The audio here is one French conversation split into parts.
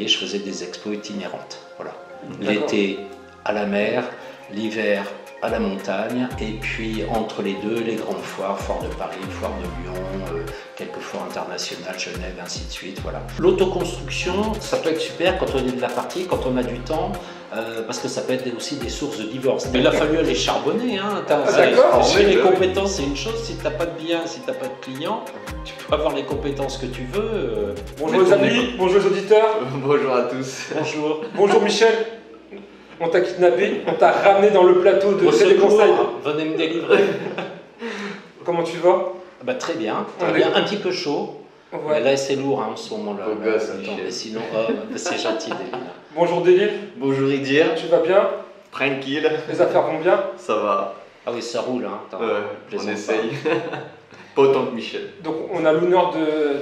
Et je faisais des expos itinérantes. Voilà. L'été à la mer, l'hiver à la montagne, et puis entre les deux, les grandes foires, foire de Paris, foire de Lyon, quelques foires internationales, Genève, ainsi de suite. Voilà. L'autoconstruction, ça peut être super quand on est de la partie, quand on a du temps, parce que ça peut être aussi des sources de divorce. Il a fallu aller charbonner. Hein. Mais les compétences, c'est une chose. Si tu n'as pas de biens, si tu n'as pas de clients, tu peux avoir les compétences que tu veux. Bonjour les amis, bonjour les auditeurs. Bonjour à tous. Bonjour. Bonjour Michel. On t'a kidnappé, on t'a ramené dans le plateau de Téléconseil. Venez me délivrer. Comment tu vas? Bah, très bien, un petit peu chaud. Ouais. Là c'est lourd hein, en ce moment-là. Mais sinon, c'est gentil Délina. Bonjour Délil. Bonjour Idir. Tu vas bien? Tranquille. Les affaires vont bien? Ça va. Ah oui, ça roule. Hein. On essaye. Pas autant que Michel. Donc on a l'honneur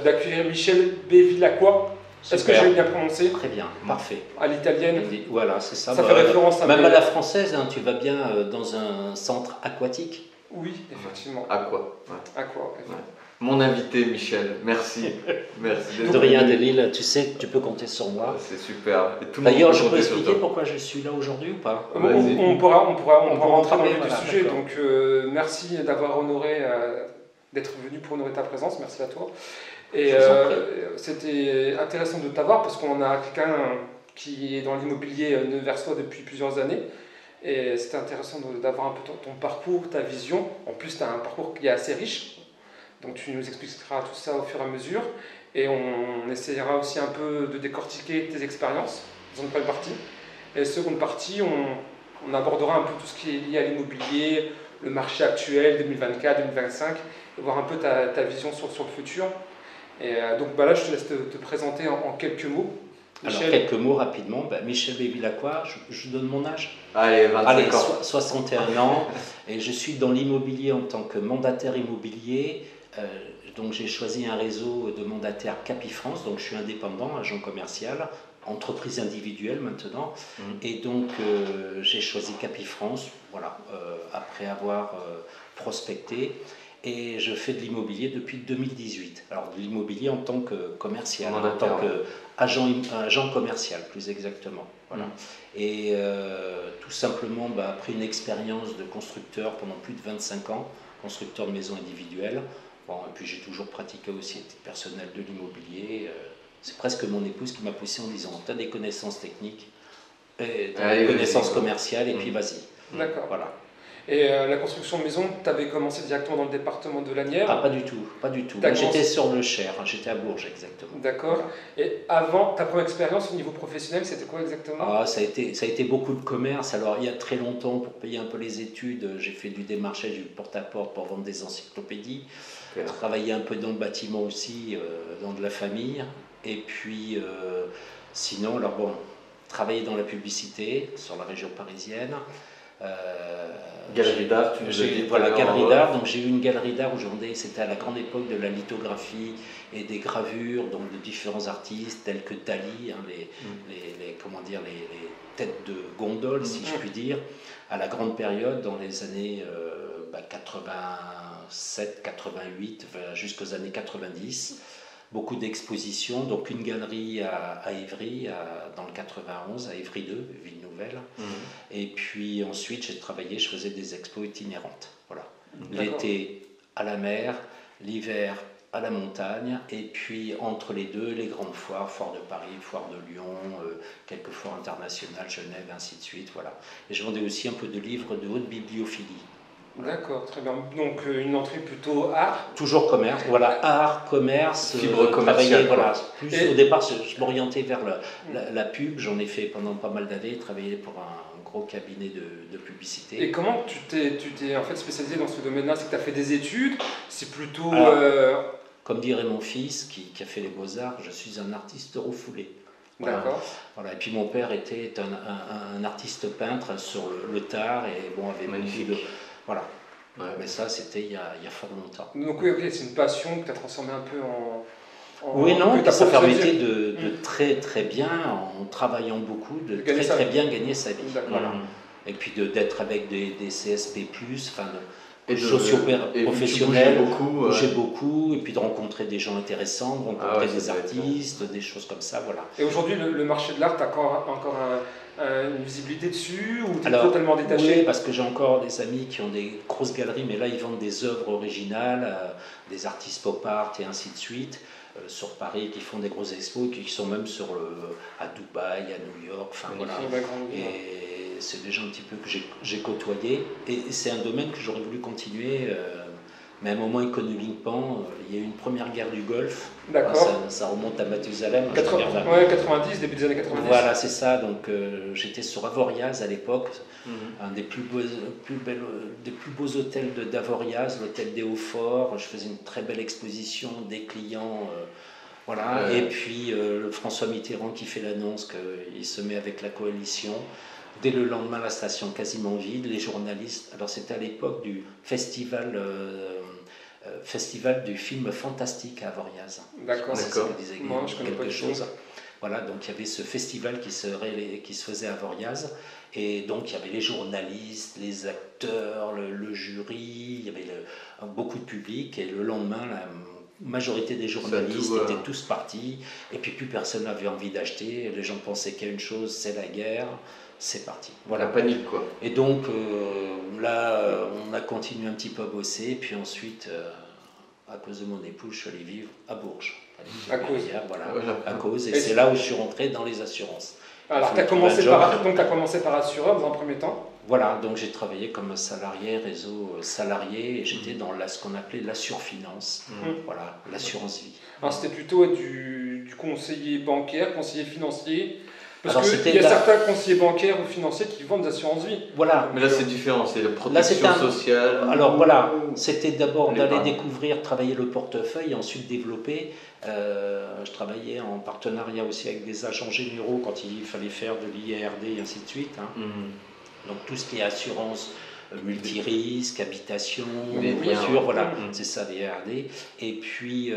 d'accueillir Michel Bevilacqua. Est-ce que j'ai bien prononcé? Très bien, parfait. À l'italienne. Voilà, c'est ça. Ça fait référence à même à la française, hein, tu vas bien dans un centre aquatique. Oui, effectivement. Aqua. Aqua. Ouais. Mon invité Michel, merci. Merci De rien Délil, tu sais que tu peux compter sur moi. C'est super. D'ailleurs, je peux expliquer pourquoi je suis là aujourd'hui ou pas? On pourra rentrer dans le vif du sujet. D'accord. Donc merci d'avoir honoré, d'être venu pour honorer ta présence. Merci à toi. Et c'était intéressant de t'avoir parce qu'on a quelqu'un qui est dans l'immobilier nevers-toi depuis plusieurs années. Et c'était intéressant d'avoir un peu ton parcours, ta vision. En plus, tu as un parcours qui est assez riche. Donc tu nous expliqueras tout ça au fur et à mesure. Et on essaiera aussi un peu de décortiquer tes expériences dans une première partie. Et la seconde partie, on abordera un peu tout ce qui est lié à l'immobilier, le marché actuel, 2024, 2025, et voir un peu ta vision sur le futur. Et donc là, je te laisse te présenter en quelques mots. Michel. Alors, quelques mots rapidement. Michel Bevilacqua, je donne mon âge. Allez, 25 ans. 61 ans. Et je suis dans l'immobilier en tant que mandataire immobilier. Donc j'ai choisi un réseau de mandataires Capifrance. Donc je suis indépendant, agent commercial, entreprise individuelle maintenant. Et donc j'ai choisi Capifrance, voilà, après avoir prospecté. Et je fais de l'immobilier depuis 2018. Alors de l'immobilier en tant que commercial, en tant qu'agent commercial plus exactement. Voilà. Et tout simplement, après une expérience de constructeur pendant plus de 25 ans, constructeur de maisons individuelles, et puis j'ai toujours pratiqué aussi à titre personnel de l'immobilier. C'est presque mon épouse qui m'a poussé en disant « tu as des connaissances techniques, tu as des connaissances commerciales et puis vas-y ». D'accord. Voilà. Et la construction de maison, tu avais commencé directement dans le département de l'Asnières? Ah, pas du tout, pas du tout. J'étais sur le Cher, j'étais à Bourges exactement. D'accord. Et avant, ta première expérience au niveau professionnel, c'était quoi exactement? Ça a été beaucoup de commerce. Alors il y a très longtemps, pour payer un peu les études, j'ai fait du démarchage, du porte-à-porte pour vendre des encyclopédies. J'ai travaillé un peu dans le bâtiment aussi, dans de la famille. Et puis sinon, alors bon, travailler dans la publicité sur la région parisienne. Galerie d'art, tu nous as dit. Voilà, galerie d'art. Donc j'ai eu une galerie d'art où c'était à la grande époque de la lithographie et des gravures, donc de différents artistes tels que Dali, hein, les têtes de gondole, si je puis dire, à la grande période dans les années 87, 88, jusqu'aux années 90. Beaucoup d'expositions, donc une galerie à Évry, dans le 91, à Évry 2, ville nouvelle. Et puis ensuite, je faisais des expos itinérantes. Voilà. L'été à la mer, l'hiver à la montagne, et puis entre les deux, les grandes foires, foire de Paris, foire de Lyon, quelques foires internationales, Genève, ainsi de suite. Voilà. Et je vendais aussi un peu de livres de haute bibliophilie. D'accord, très bien. Donc une entrée plutôt art. Toujours commerce, voilà, art, commerce, fibre commerciale. Voilà. Au départ, je m'orientais vers la pub. J'en ai fait pendant pas mal d'années, travaillé pour un gros cabinet de publicité. Et comment tu t'es en fait spécialisé dans ce domaine-là? C'est que tu as fait des études? C'est plutôt... Comme dirait mon fils qui a fait les beaux-arts, je suis un artiste refoulé. Voilà. D'accord. Voilà. Et puis mon père était un artiste peintre sur le tard et bon, avait magnifique. Voilà. Ouais. Mais ça, c'était il y a fort longtemps. Donc oui, c'est une passion que tu as transformée un peu en... Oui, non, ça permettait de très très bien, en travaillant beaucoup, de très bien gagner sa vie. Voilà. Et puis d'être avec des CSP+, socio-professionnel, beaucoup, bouger beaucoup, et puis de rencontrer des gens intéressants, de rencontrer des artistes, des choses comme ça, voilà. Et aujourd'hui, le marché de l'art, tu as encore une visibilité dessus, ou tu es totalement détaché? Oui, parce que j'ai encore des amis qui ont des grosses galeries, mais là ils vendent des œuvres originales, des artistes pop art et ainsi de suite, sur Paris, qui font des grosses expos, qui sont même à Dubaï, à New York, enfin voilà. Et c'est des gens un petit peu que j'ai côtoyés, et c'est un domaine que j'aurais voulu continuer, mais à un moment économiquement, il y a eu une première guerre du Golfe. D'accord. Ça remonte à Mathusalem. 90, début des années 90. Voilà, c'est ça. Donc j'étais sur Avoriaz à l'époque, un des plus beaux hôtels d'Avoriaz, l'hôtel des Hauts-Forts. Je faisais une très belle exposition, des clients. Voilà. Et puis François Mitterrand qui fait l'annonce qu'il se met avec la coalition. Dès le lendemain, la station quasiment vide, les journalistes. Alors c'était à l'époque du festival du film fantastique à Avoriaz. D'accord. Ça disait quelque chose. Voilà, donc il y avait ce festival qui se faisait à Avoriaz, et donc il y avait les journalistes, les acteurs, le jury, il y avait beaucoup de public, et le lendemain, la majorité des journalistes étaient tous partis, et puis plus personne n'avait envie d'acheter, les gens pensaient qu'il y a une chose, c'est la guerre. C'est parti. Voilà. La panique, quoi. Et donc là, on a continué un petit peu à bosser. Et puis ensuite, à cause de mon épouse, je suis allé vivre à Bourges. À cause. À cause. Et c'est là où je suis rentré dans les assurances. Alors, tu as commencé par assureur dans un premier temps. Voilà, donc j'ai travaillé comme salarié, réseau salarié, et j'étais dans ce qu'on appelait l'assurfinance. Voilà, l'assurance vie. Alors, c'était plutôt du conseiller bancaire, conseiller financier. Parce qu'il y a certains conseillers bancaires ou financiers qui vendent des assurances vie. Voilà. Mais là c'est différent, c'est la protection sociale. Alors voilà, c'était d'abord d'aller découvrir, travailler le portefeuille et ensuite développer. Je travaillais en partenariat aussi avec des agents généraux quand il fallait faire de l'IARD et ainsi de suite. Donc tout ce qui est assurance, multirisque, habitation, voiture, voilà, c'est ça l'IARD. Et puis...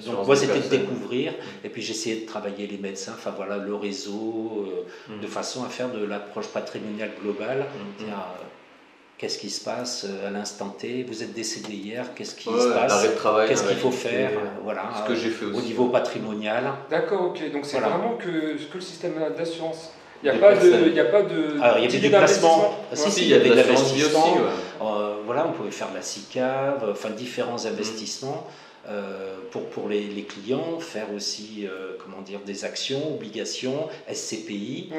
donc moi c'était de découvrir, et puis j'essayais de travailler les médecins, enfin voilà, le réseau, de façon à faire de l'approche patrimoniale globale. Qu'est-ce qui se passe à l'instant T? Vous êtes décédé hier, qu'est-ce qui se passe? Qu'est-ce qu'il faut faire? Voilà, ce que j'ai fait aussi, au niveau patrimonial. D'accord, ok, donc c'est vraiment que le système d'assurance. Il n'y a pas de. Alors il y avait du placement. Si, il y avait de l'investissement. Voilà, on pouvait faire de la SICAV, enfin différents investissements. Pour les clients, faire aussi des actions, obligations, SCPI,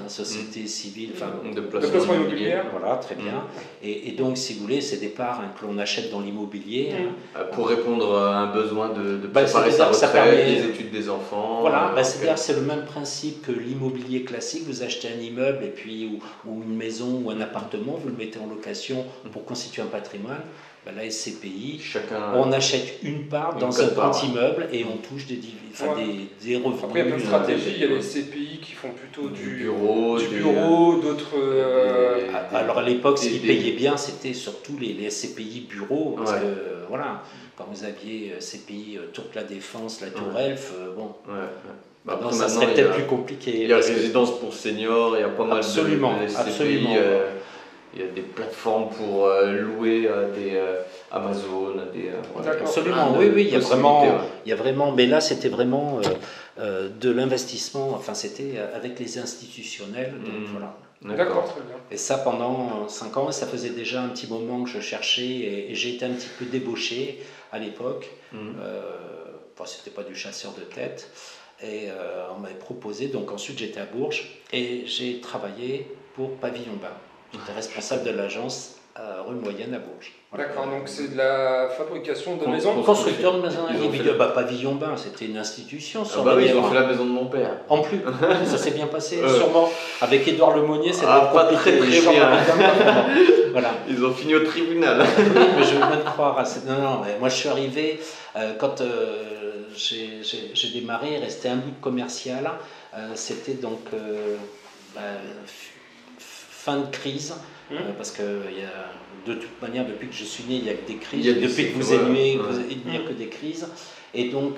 société civile, de placement immobilier. Voilà, très bien. Et donc, si vous voulez, c'est des parts que l'on achète dans l'immobilier. Pour répondre à un besoin de préparer sa retraite, les études des enfants. Voilà, c'est-à-dire c'est le même principe que l'immobilier classique. Vous achetez un immeuble et puis, ou une maison ou un appartement, vous le mettez en location pour constituer un patrimoine. La SCPI, on achète une part dans un grand immeuble et on touche des revenus. Après, il y a plein de stratégies. Il y a les SCPI qui font plutôt du bureau, d'autres. Alors à l'époque, ce qui payait bien, c'était surtout les SCPI bureaux. Parce que voilà, quand vous aviez SCPI Tour de la Défense, la Tour Elf, bon. Maintenant, ça serait peut-être plus compliqué. Il y a résidence pour seniors, il y a pas mal de SCPI. Absolument. Il y a des plateformes pour louer des Amazon, absolument, oui, il y a vraiment, mais là c'était vraiment de l'investissement, enfin c'était avec les institutionnels, donc voilà. D'accord, très bien. Et ça pendant 5 ans, et ça faisait déjà un petit moment que je cherchais, et j'ai été un petit peu débauché à l'époque, c'était pas du chasseur de tête, et on m'avait proposé, donc ensuite j'étais à Bourges, et j'ai travaillé pour Pavillon Bain. J'étais responsable de l'agence rue Moyenne à Bourges. D'accord, donc c'est de la fabrication de maisons. Constructeur de maisons individuelles. Pavillon Bain, c'était une institution. Ils ont fait la maison de mon père. En plus, ça s'est bien passé, sûrement. Avec Édouard Lemonnier, c'est pas très bien. Voilà. Ils ont fini au tribunal. Oui, mais je veux bien croire à ça. Non, mais moi je suis arrivé, quand j'ai démarré, il restait un bout de commercial. C'était donc fin de crise, parce que de toute manière, depuis que je suis né, il n'y a que des crises. Depuis que vous êtes né, il n'y a que des crises. Et donc,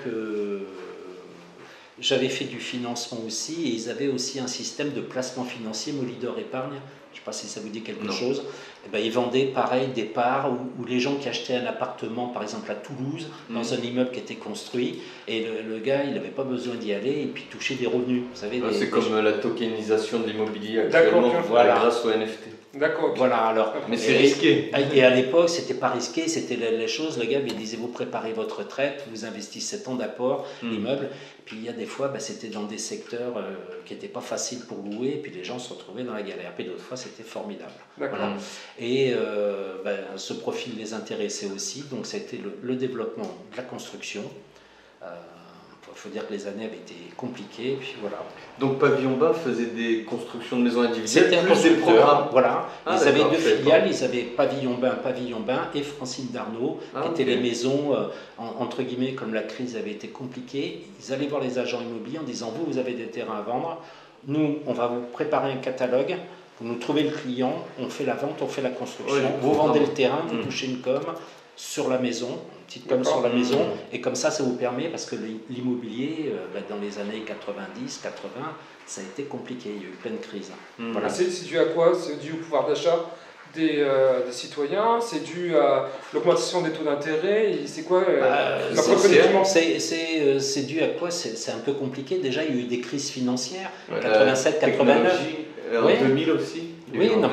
j'avais fait du financement aussi, et ils avaient aussi un système de placement financier, Molidor Épargne. Je ne sais pas si ça vous dit quelque chose. Et ben, ils vendaient pareil des parts où les gens qui achetaient un appartement, par exemple à Toulouse, dans un immeuble qui était construit, et le gars, il n'avait pas besoin d'y aller, et puis toucher des revenus. Vous savez, c'est comme la tokenisation de l'immobilier actuellement, grâce au NFT. D'accord. Voilà, alors. Mais c'est risqué. Et à l'époque, c'était pas risqué, c'était les choses. Le gars, il disait vous préparez votre retraite, vous investissez tant d'apport, immeuble. Puis il y a des fois, c'était dans des secteurs qui n'étaient pas faciles pour louer, et puis les gens se retrouvaient dans la galère. Puis d'autres fois, c'était formidable. Voilà. Et ce profil les intéressait aussi, donc ça a été le développement de la construction. Il faut dire que les années avaient été compliquées, puis voilà. Donc Pavillon Bain faisait des constructions de maisons individuelles, c'était plus des programmes. Voilà. Ils avaient 2 filiales, ils avaient Pavillon Bain et Francine Darnaud, qui étaient les maisons, entre guillemets, comme la crise avait été compliquée. Ils allaient voir les agents immobiliers en disant, vous avez des terrains à vendre, nous, on va vous préparer un catalogue, vous nous trouvez le client, on fait la vente, on fait la construction, vous vendez le terrain, vous touchez une com sur la maison, une petite com sur la maison, et comme ça vous permet, parce que l'immobilier, dans les années 90, 80, ça a été compliqué, il y a eu plein de crises. Voilà. C'est dû à quoi? C'est dû au pouvoir d'achat des citoyens? C'est dû à l'augmentation des taux d'intérêt? C'est quoi c'est dû à quoi? C'est un peu compliqué. Déjà, il y a eu des crises financières, 87, 89. En 2000 aussi. Oui, non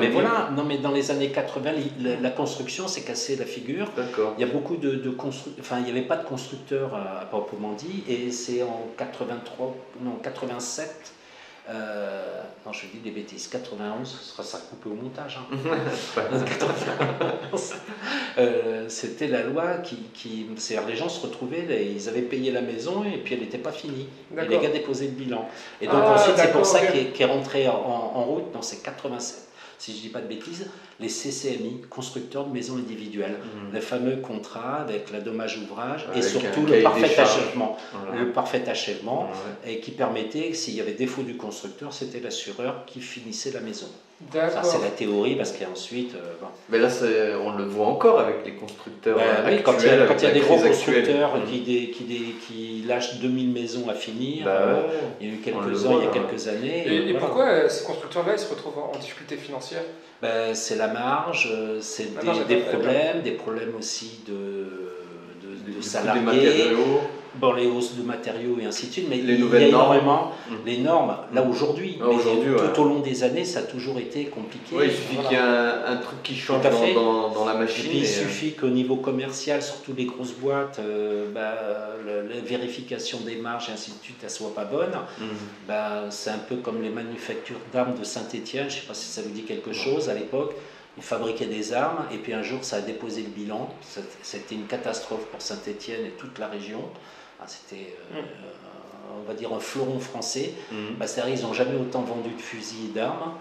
mais dans les années 80, la construction s'est cassée la figure. D'accord. Il y a beaucoup de constructeurs, enfin il n'y avait pas de constructeurs à proprement dit, et c'est en 87, non je dis des bêtises, 91, ça sera coupé au montage. C'était la loi c'est-à-dire les gens se retrouvaient, ils avaient payé la maison et puis elle n'était pas finie. Et les gars déposaient le bilan. Et donc ensuite c'est pour ça qu'est rentré en route, non c'est 87. Si je ne dis pas de bêtises, les CCMI, constructeurs de maisons individuelles, les fameux contrats avec la dommage ouvrage et surtout le parfait achèvement. Voilà. Le parfait achèvement, et qui permettait, s'il y avait défaut du constructeur, c'était l'assureur qui finissait la maison. Ça, c'est la théorie, parce qu'ensuite... Mais là, on le voit encore avec les constructeurs oui, quand il y a des gros constructeurs qui lâchent 2000 maisons à finir, il y a eu quelques-uns, il y a quelques années. Et pourquoi ces constructeurs-là, ils se retrouvent en difficulté financière? C'est la marge, c'est des problèmes aussi de salariés, les hausses de matériaux et ainsi de suite, mais il y a énormément les normes, là aujourd'hui, tout au long des années, ça a toujours été compliqué. Il suffit qu'il y ait un truc qui change dans la machine. Et puis, il suffit qu'au niveau commercial, surtout les grosses boîtes, la vérification des marges et ainsi de suite, elle ne soit pas bonne. C'est un peu comme les manufactures d'armes de Saint-Étienne, je ne sais pas si ça vous dit quelque chose, à l'époque. Ils fabriquaient des armes et puis un jour ça a déposé le bilan. C'était une catastrophe pour Saint-Étienne et toute la région. C'était, on va dire, un fleuron français. C'est-à-dire qu'ils n'ont jamais autant vendu de fusils et d'armes,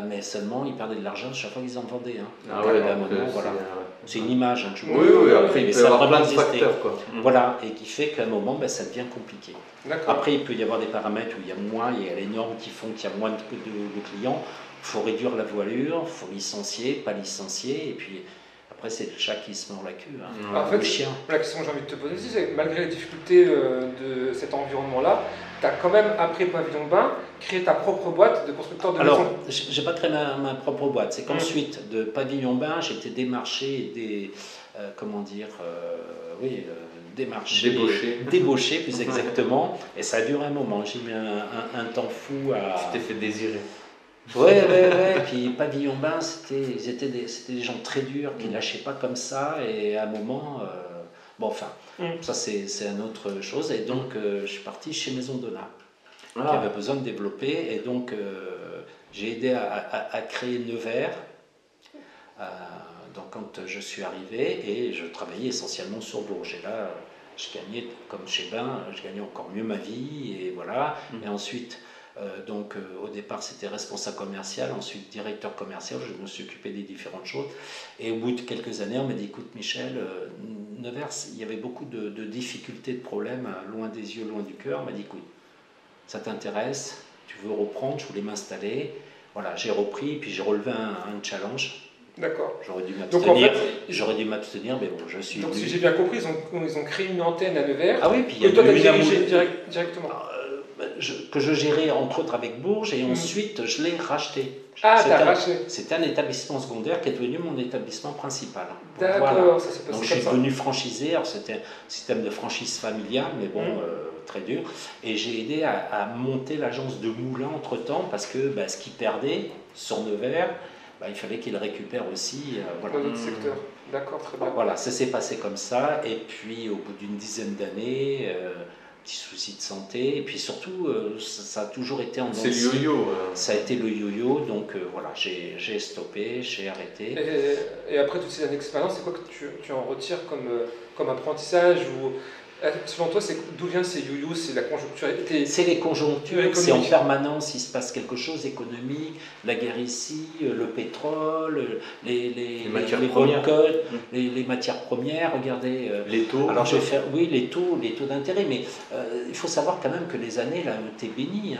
mais seulement ils perdaient de l'argent chaque fois qu'ils en vendaient. C'est une image. Après il peut y avoir plein de facteurs. Voilà, et qui fait qu'à un moment, ça devient compliqué. Après, il peut y avoir des paramètres où il y a les normes qui font qu'il y a moins de clients. Il faut réduire la voilure, il faut licencier, pas licencier, et puis après c'est le chat qui se mord la queue, en fait, le chien. La question que j'ai envie de te poser, c'est que malgré les difficultés de cet environnement-là, tu as quand même, après Pavillon Bain, créé ta propre boîte de constructeur de maisons. Alors, je n'ai pas créé ma propre boîte, c'est qu'ensuite de Pavillon Bain, j'ai été démarché et débauché plus exactement, et ça a duré un moment, j'ai mis un temps fou à... Tu t'es fait désirer. Ouais. Puis Pavillon Bain, c'était des gens très durs qui ne lâchaient pas comme ça. Et à un moment, ça c'est une autre chose. Et donc, je suis parti chez Maison Donat, qui avait besoin de développer. Et donc, j'ai aidé à créer Nevers. Donc, quand je suis arrivé, et je travaillais essentiellement sur Bourges. Et là, je gagnais, comme chez Bain, je gagnais encore mieux ma vie. Et voilà. Et ensuite... au départ c'était responsable commercial, ensuite directeur commercial, je me suis occupé des différentes choses, et au bout de quelques années on m'a dit écoute Michel, Nevers, il y avait beaucoup de difficultés, de problèmes, loin des yeux, loin du cœur. On m'a dit écoute, ça t'intéresse, tu veux reprendre, je voulais m'installer, voilà, j'ai repris, puis j'ai relevé un challenge. D'accord. J'aurais dû m'abstenir, mais bon, je suis... Donc si j'ai bien compris, ils ont créé une antenne à Nevers, puis et toi tu as dirigé directement. que je gérais entre autres avec Bourges et ensuite je l'ai racheté. Ah, t'as racheté. C'était un établissement secondaire qui est devenu mon établissement principal. D'accord, voilà. ça s'est passé Donc je comme suis ça. devenu franchisé, alors c'était un système de franchise familiale, mais bon, très dur. Et j'ai aidé à monter l'agence de Moulins entre-temps, parce que ce qu'il perdait sur Nevers, il fallait qu'il récupère aussi. Voilà. Dans notre secteur. D'accord, très bien. Voilà, ça s'est passé comme ça, et puis au bout d'une dizaine d'années, petits soucis de santé, et puis surtout, ça a toujours été en dents de C'est le scie. yo-yo. Ça a été le yo-yo, donc voilà, j'ai stoppé, j'ai arrêté. Et après toutes ces années d'expérience, c'est quoi que tu en retires comme apprentissage ou, selon toi, d'où vient ces yo-yo? C'est la conjoncture? C'est les conjonctures, économique. c'est en permanence, il se passe quelque chose économique, la guerre ici, le pétrole, les matières premières. boycotts, les matières premières, regardez. Les taux. Alors je vais faire, oui, les taux d'intérêt, mais il faut savoir quand même que les années là ont été bénies,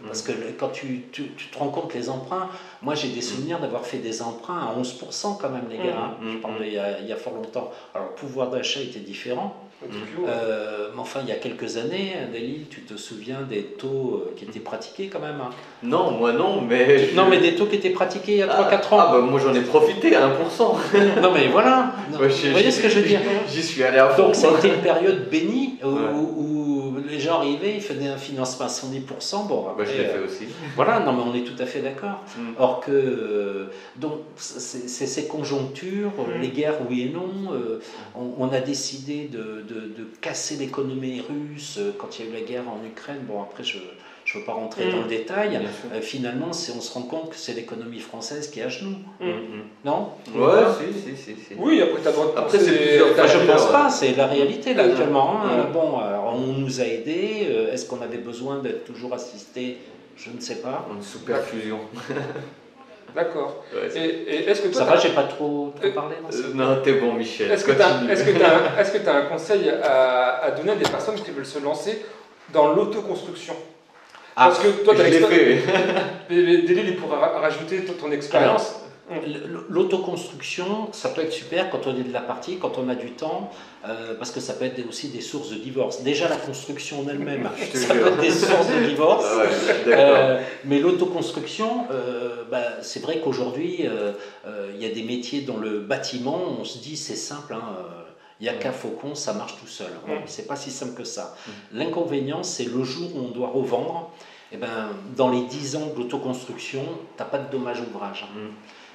parce que quand tu te rends compte les emprunts, moi j'ai des souvenirs d'avoir fait des emprunts à 11% quand même les gars, je parle d'il y a fort longtemps. Alors le pouvoir d'achat était différent, mais enfin il y a quelques années, Delil, tu te souviens des taux qui étaient pratiqués quand même Non, moi non, mais... Non mais des taux qui étaient pratiqués il y a 3-4 ans. Moi j'en ai profité à 1%. Non mais voilà, vous voyez ce que je veux dire? J'y suis allé à fond. Donc c'était une période bénie où les gens arrivaient, ils faisaient un financement à 110%. Bon, après, je l'ai fait aussi. Voilà, non mais on est tout à fait d'accord. Or que, donc, c'est ces conjonctures, les guerres, oui et non. On a décidé de casser l'économie russe quand il y a eu la guerre en Ukraine. Bon, après, je ne veux pas rentrer dans le détail. Finalement, on se rend compte que c'est l'économie française qui est à genoux. Non? Ouais, si. Oui, après, c'est plusieurs Je ne pense facteurs, pas, c'est la réalité là actuellement. Bon, alors, on nous a aidés. Est-ce qu'on avait besoin d'être toujours assisté? Je ne sais pas. Une sous-perfusion. D'accord. Ouais, et est-ce que toi, ça va, j'ai pas trop parlé non, t'es bon, Michel. Est-ce que tu as un conseil à donner à des personnes qui veulent se lancer dans l'autoconstruction? Parce que toi, tu as l'expérience. Delil, il pourra rajouter ton expérience. L'autoconstruction, ça peut être super quand on est de la partie, quand on a du temps, parce que ça peut être aussi des sources de divorce. Déjà la construction en elle-même, ça peut être des sources de divorce. Mais l'autoconstruction, c'est vrai qu'aujourd'hui, il y a des métiers dans le bâtiment, on se dit c'est simple, il n'y a qu'un faucon, ça marche tout seul. C'est pas si simple que ça. L'inconvénient, c'est le jour où on doit revendre, dans les 10 ans de l'autoconstruction, tu n'as pas de dommage ouvrage.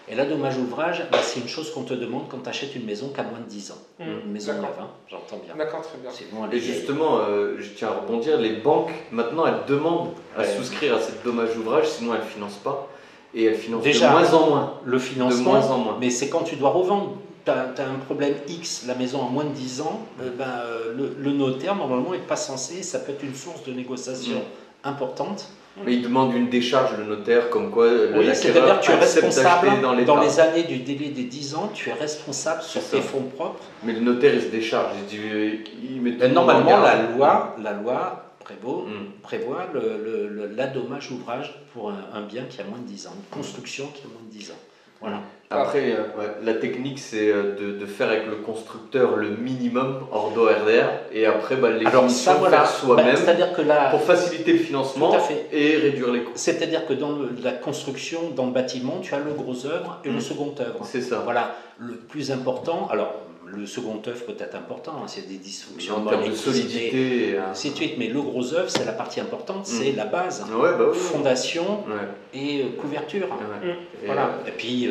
Et là, dommage ouvrage, c'est une chose qu'on te demande quand tu achètes une maison qui a moins de 10 ans. Une maison neuve, j'entends bien. D'accord, très bien. Et justement, je tiens à rebondir, les banques, maintenant, elles demandent à souscrire à cette dommage ouvrage, sinon elles ne financent pas. Et elles financent déjà, de moins en moins. Le financement, de moins en moins. Mais c'est quand tu dois revendre. Tu as un problème X, la maison a moins de 10 ans, le notaire, normalement, n'est pas censé, ça peut être une source de négociation importante. Mais il demande une décharge, le notaire, comme quoi c'est-à-dire que tu es responsable dans les années du délai des 10 ans, tu es responsable sur tes fonds propres. Mais le notaire, il se décharge. Normalement, la loi prévoit l'adommage ouvrage pour un bien qui a moins de 10 ans, une construction qui a moins de 10 ans. Voilà. Après, la technique, c'est de faire avec le constructeur le minimum hors d'ORDR et après les finitions faire soi-même pour faciliter le financement et réduire les coûts. C'est-à-dire que dans la construction, dans le bâtiment, tu as le gros œuvre et le second œuvre. C'est ça. Voilà, le plus important. Alors, le second œuvre peut être important, s'il y a des dysfonctions en termes de solidité et ainsi de suite, mais le gros œuvre, c'est la partie importante, c'est la base, fondation et couverture. Voilà. Et puis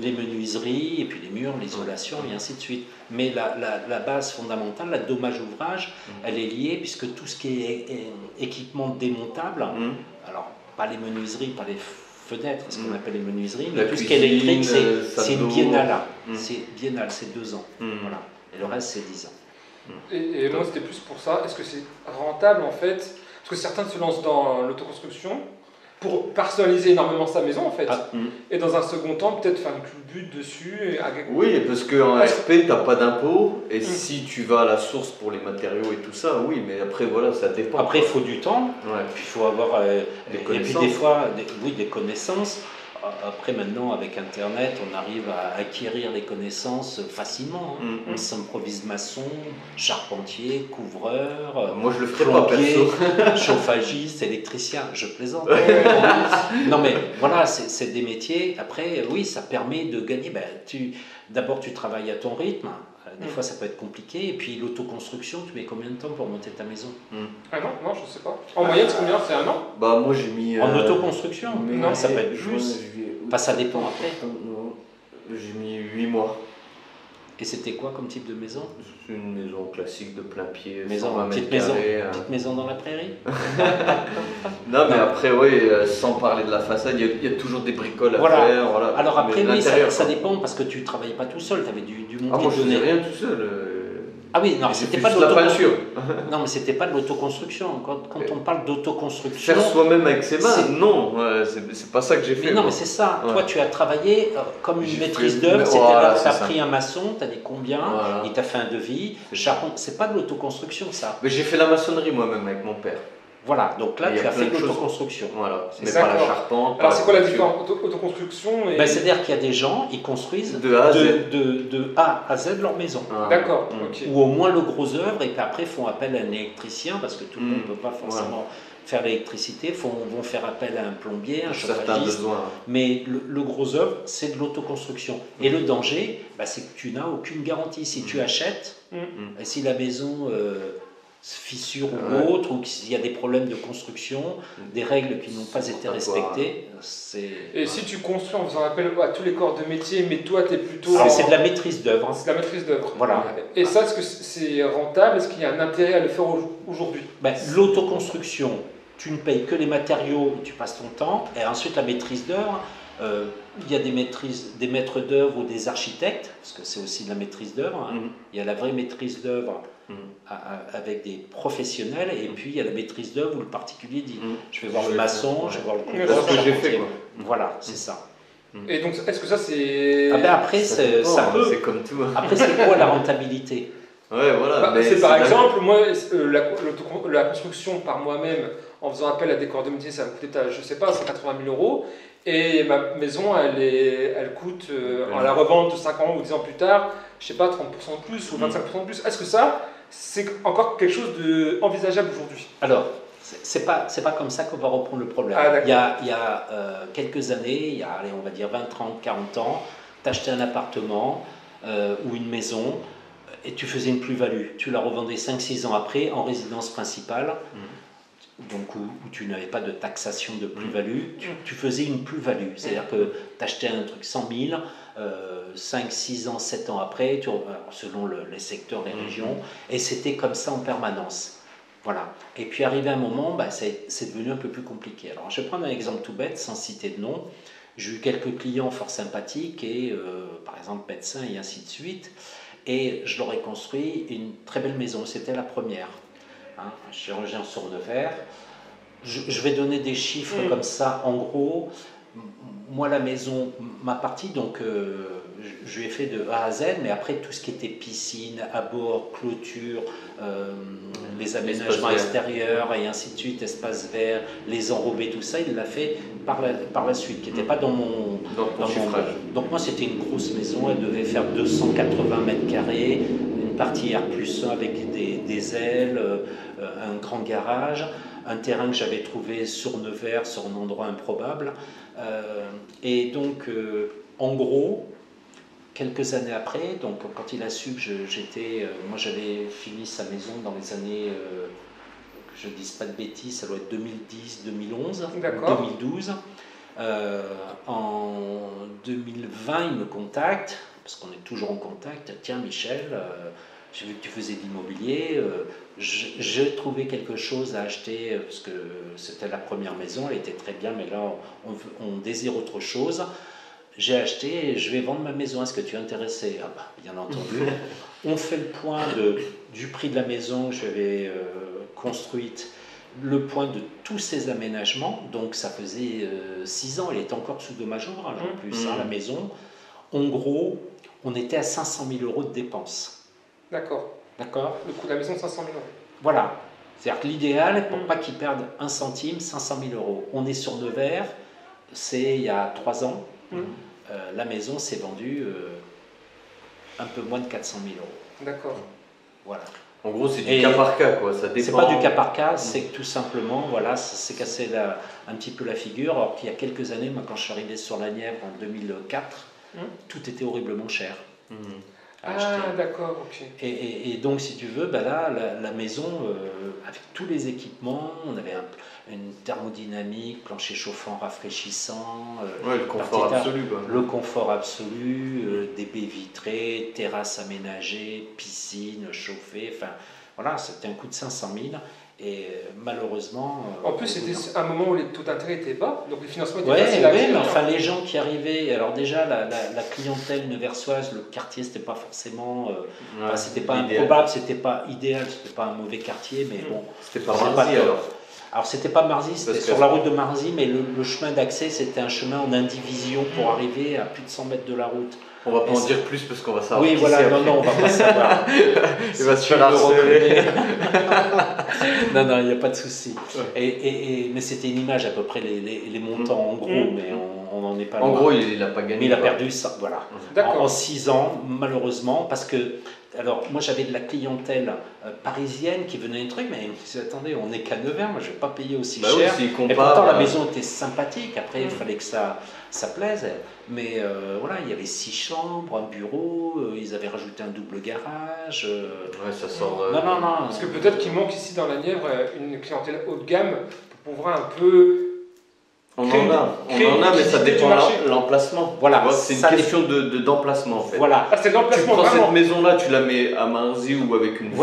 les menuiseries, et puis les murs, l'isolation, et ainsi de suite. Mais la base fondamentale, la dommage ouvrage, elle est liée, puisque tout ce qui est équipement démontable, alors pas les menuiseries, pas les fenêtres, ce qu'on appelle les menuiseries, mais tout ce qui est électrique, c'est une biennale. C'est biennale, c'est 2 ans. Voilà. Et le reste, c'est 10 ans. Et moi, c'était plus pour ça. Est-ce que c'est rentable, en fait? Parce que certains se lancent dans l'autoconstruction pour personnaliser énormément sa maison, en fait. Et dans un second temps, peut-être faire une culbute dessus. Oui, parce qu'en RP, tu n'as pas d'impôt. Et si tu vas à la source pour les matériaux et tout ça, oui, mais après, voilà, ça dépend. Après, il faut du temps. Puis il faut avoir des connaissances. Et puis des fois, des connaissances. Après, maintenant, avec Internet, on arrive à acquérir les connaissances facilement. On s'improvise maçon, charpentier, couvreur, moi, je le ferai pas, perso. chauffagiste, électricien. Je plaisante. Non, mais voilà, c'est des métiers. Après, oui, ça permet de gagner. D'abord, tu travailles à ton rythme. Des fois, ça peut être compliqué. Et puis, l'autoconstruction, tu mets combien de temps pour monter ta maison? Un an? Non, je ne sais pas. En moyenne, c'est combien? C'est un an? Bah, moi, j'ai mis... En autoconstruction? Non, ça peut être plus. Enfin, ça dépend après. J'ai mis 8 mois. Et c'était quoi comme type de maison? C'est une maison classique de plein pied, petite maison dans la prairie. Non, mais après, oui, sans parler de la façade, il y a toujours des bricoles à faire. Voilà. Alors après, oui, ça dépend parce que tu ne travaillais pas tout seul, tu avais du monde moi, je faisais rien tout seul. Ah oui, non, c'était pas de l'autoconstruction. Non, mais c'était pas de l'autoconstruction. Quand on parle d'autoconstruction. Faire soi-même avec ses mains, non, c'est pas ça que j'ai fait. Mais non, mais c'est ça. Toi, tu as travaillé comme une maîtrise d'œuvre. C'est-à-dire, tu as pris un maçon, tu as dit combien, il t'a fait un devis. C'est pas de l'autoconstruction, ça. Mais j'ai fait la maçonnerie moi-même avec mon père. Voilà, donc là, tu as fait de l'autoconstruction. Voilà, mais pas la charpente. Alors, c'est quoi la différence autoconstruction et... C'est-à-dire qu'il y a des gens, ils construisent de A à Z leur maison. D'accord. Ou au moins le gros œuvre, et puis après, font appel à un électricien, parce que tout le monde ne peut pas forcément faire l'électricité, vont faire appel à un plombier, un chauffagiste. Mais le gros œuvre, c'est de l'autoconstruction. Et le danger, c'est que tu n'as aucune garantie. Si tu achètes, et si la maison... fissure ou autre, ou qu'il y a des problèmes de construction, des règles qui n'ont pas été respectées. Et si tu construis en faisant appel à tous les corps de métier, mais toi tu es plutôt... C'est de la maîtrise d'œuvre. C'est de la maîtrise d'œuvre. Voilà. Et ça, est-ce que c'est rentable? Est-ce qu'il y a un intérêt à le faire aujourd'hui? L'autoconstruction, tu ne payes que les matériaux, tu passes ton temps, et ensuite la maîtrise d'œuvre, il y a des maîtres d'œuvre ou des architectes, parce que c'est aussi de la maîtrise d'œuvre. Il y a la vraie maîtrise d'œuvre avec des professionnels, et puis il y a la maîtrise d'œuvre où le particulier dit je vais voir le maçon, je vais voir le couvreur. Voilà, c'est ça. Et donc, est-ce que ça c'est... Après, ça peut. C'est comme tout. Après, c'est quoi la rentabilité? Voilà. C'est par exemple, moi, la construction par moi-même, en faisant appel à des corps de métier, ça va me coûter, je sais pas, 180 000 €. Et ma maison, elle coûte, en la revente 5 ans ou 10 ans plus tard, je sais pas, 30% de plus ou 25% de plus. Est-ce que ça, c'est encore quelque chose d'envisageable aujourd'hui? Alors, c'est pas comme ça qu'on va reprendre le problème. Il y a quelques années, on va dire 20, 30, 40 ans, tu achetais un appartement ou une maison et tu faisais une plus-value. Tu la revendais 5-6 ans après en résidence principale. Donc où tu n'avais pas de taxation de plus-value, tu faisais une plus-value. C'est-à-dire que tu achetais un truc 100 000, 5, 6 ans, 7 ans après, selon les secteurs, les régions, et c'était comme ça en permanence. Voilà. Et puis arrivé un moment, c'est devenu un peu plus compliqué. Alors je vais prendre un exemple tout bête, sans citer de nom. J'ai eu quelques clients fort sympathiques, et par exemple médecins et ainsi de suite, et je leur ai construit une très belle maison, c'était la première. Un chirurgien sur Nevers. Je vais donner des chiffres comme ça, en gros. Moi, la maison, ma partie, donc je lui ai fait de A à Z, mais après tout ce qui était piscine, abord, clôture, les aménagements extérieurs et ainsi de suite, espace vert, les enrobés, tout ça, il l'a fait par la suite, qui n'était pas dans mon chiffrage. Donc moi, c'était une grosse maison, elle devait faire 280 mètres carrés, une partie R+1 avec des ailes, un grand garage, un terrain que j'avais trouvé sur Nevers, sur un endroit improbable. Et donc, en gros, quelques années après, donc quand il a su que moi j'avais fini sa maison dans les années, que je ne dise pas de bêtises, ça doit être 2010, 2011, 2012. En 2020, il me contacte, parce qu'on est toujours en contact. Tiens Michel, j'ai vu que tu faisais de l'immobilier, j'ai trouvé quelque chose à acheter, parce que c'était la première maison, elle était très bien, mais là on désire autre chose. J'ai acheté et je vais vendre ma maison, est-ce que tu es intéressé? Bien entendu. On fait le point du prix de la maison que j'avais construite, le point de tous ces aménagements, donc ça faisait 6 ans, elle était encore sous dommage ouvrage en plus, la maison. En gros, on était à 500 000 € de dépenses. D'accord. Le coût de la maison, 500 000 €. Voilà. C'est-à-dire que l'idéal, pour pas qu'ils perdent un centime, 500 000 €. On est sur Nevers, c'est il y a 3 ans. La maison s'est vendue un peu moins de 400 000 euros. D'accord. Voilà. En gros, c'est du cas par cas, quoi. Ça dépend. C'est pas du cas par cas, c'est que tout simplement, voilà, ça s'est cassé un petit peu la figure. Alors qu'il y a quelques années, moi, quand je suis arrivé sur la Nièvre en 2004, tout était horriblement cher. D'accord, ok. Et donc, si tu veux, ben là, la maison, avec tous les équipements, on avait une thermodynamique, plancher chauffant, rafraîchissant, le confort absolu. Le confort absolu, des baies vitrées, terrasse aménagée, piscine chauffée, enfin voilà, c'était un coût de 500 000. Et malheureusement... en plus, c'était un moment où les taux d'intérêt étaient bas, donc les financements étaient faciles à acquérir. Mais enfin, les gens qui arrivaient... Alors déjà, la clientèle neversoise, le quartier, c'était pas forcément... c'était pas improbable, c'était pas idéal, c'était pas un mauvais quartier, mais bon... C'était pas Marzy, alors. Alors, c'était pas Marzy, c'était sur la route de Marzy, mais le chemin d'accès, c'était un chemin en indivision pour arriver à plus de 100 mètres de la route. On va pas en dire plus parce qu'on va savoir. Oui, voilà, non, on va pas savoir. Il va se faire harceler. Non, il n'y a pas de souci. Ouais. Mais c'était une image à peu près les montants en gros, mais on n'en est pas loin. En gros, il n'a pas gagné. Mais il a perdu ça, voilà. En 6 ans, malheureusement, parce que. Alors, moi j'avais de la clientèle parisienne qui venait des trucs, mais ils me disaient, attendez, on n'est qu'à Nevers, moi je ne vais pas payer aussi cher. Oui, et pourtant, la maison était sympathique, après il fallait que ça plaise. Mais voilà, il y avait 6 chambres, un bureau, ils avaient rajouté un double garage. Ouais, ça sort. Non. Parce que peut-être qu'il manque ici dans la Nièvre une clientèle haut de gamme pour pouvoir un peu. On en a, mais ça dépend de l'emplacement. Voilà, c'est une question d'emplacement en fait. Voilà. C'est de l'emplacement. Tu prends cette maison-là, tu la mets à Marzy ou avec une vue,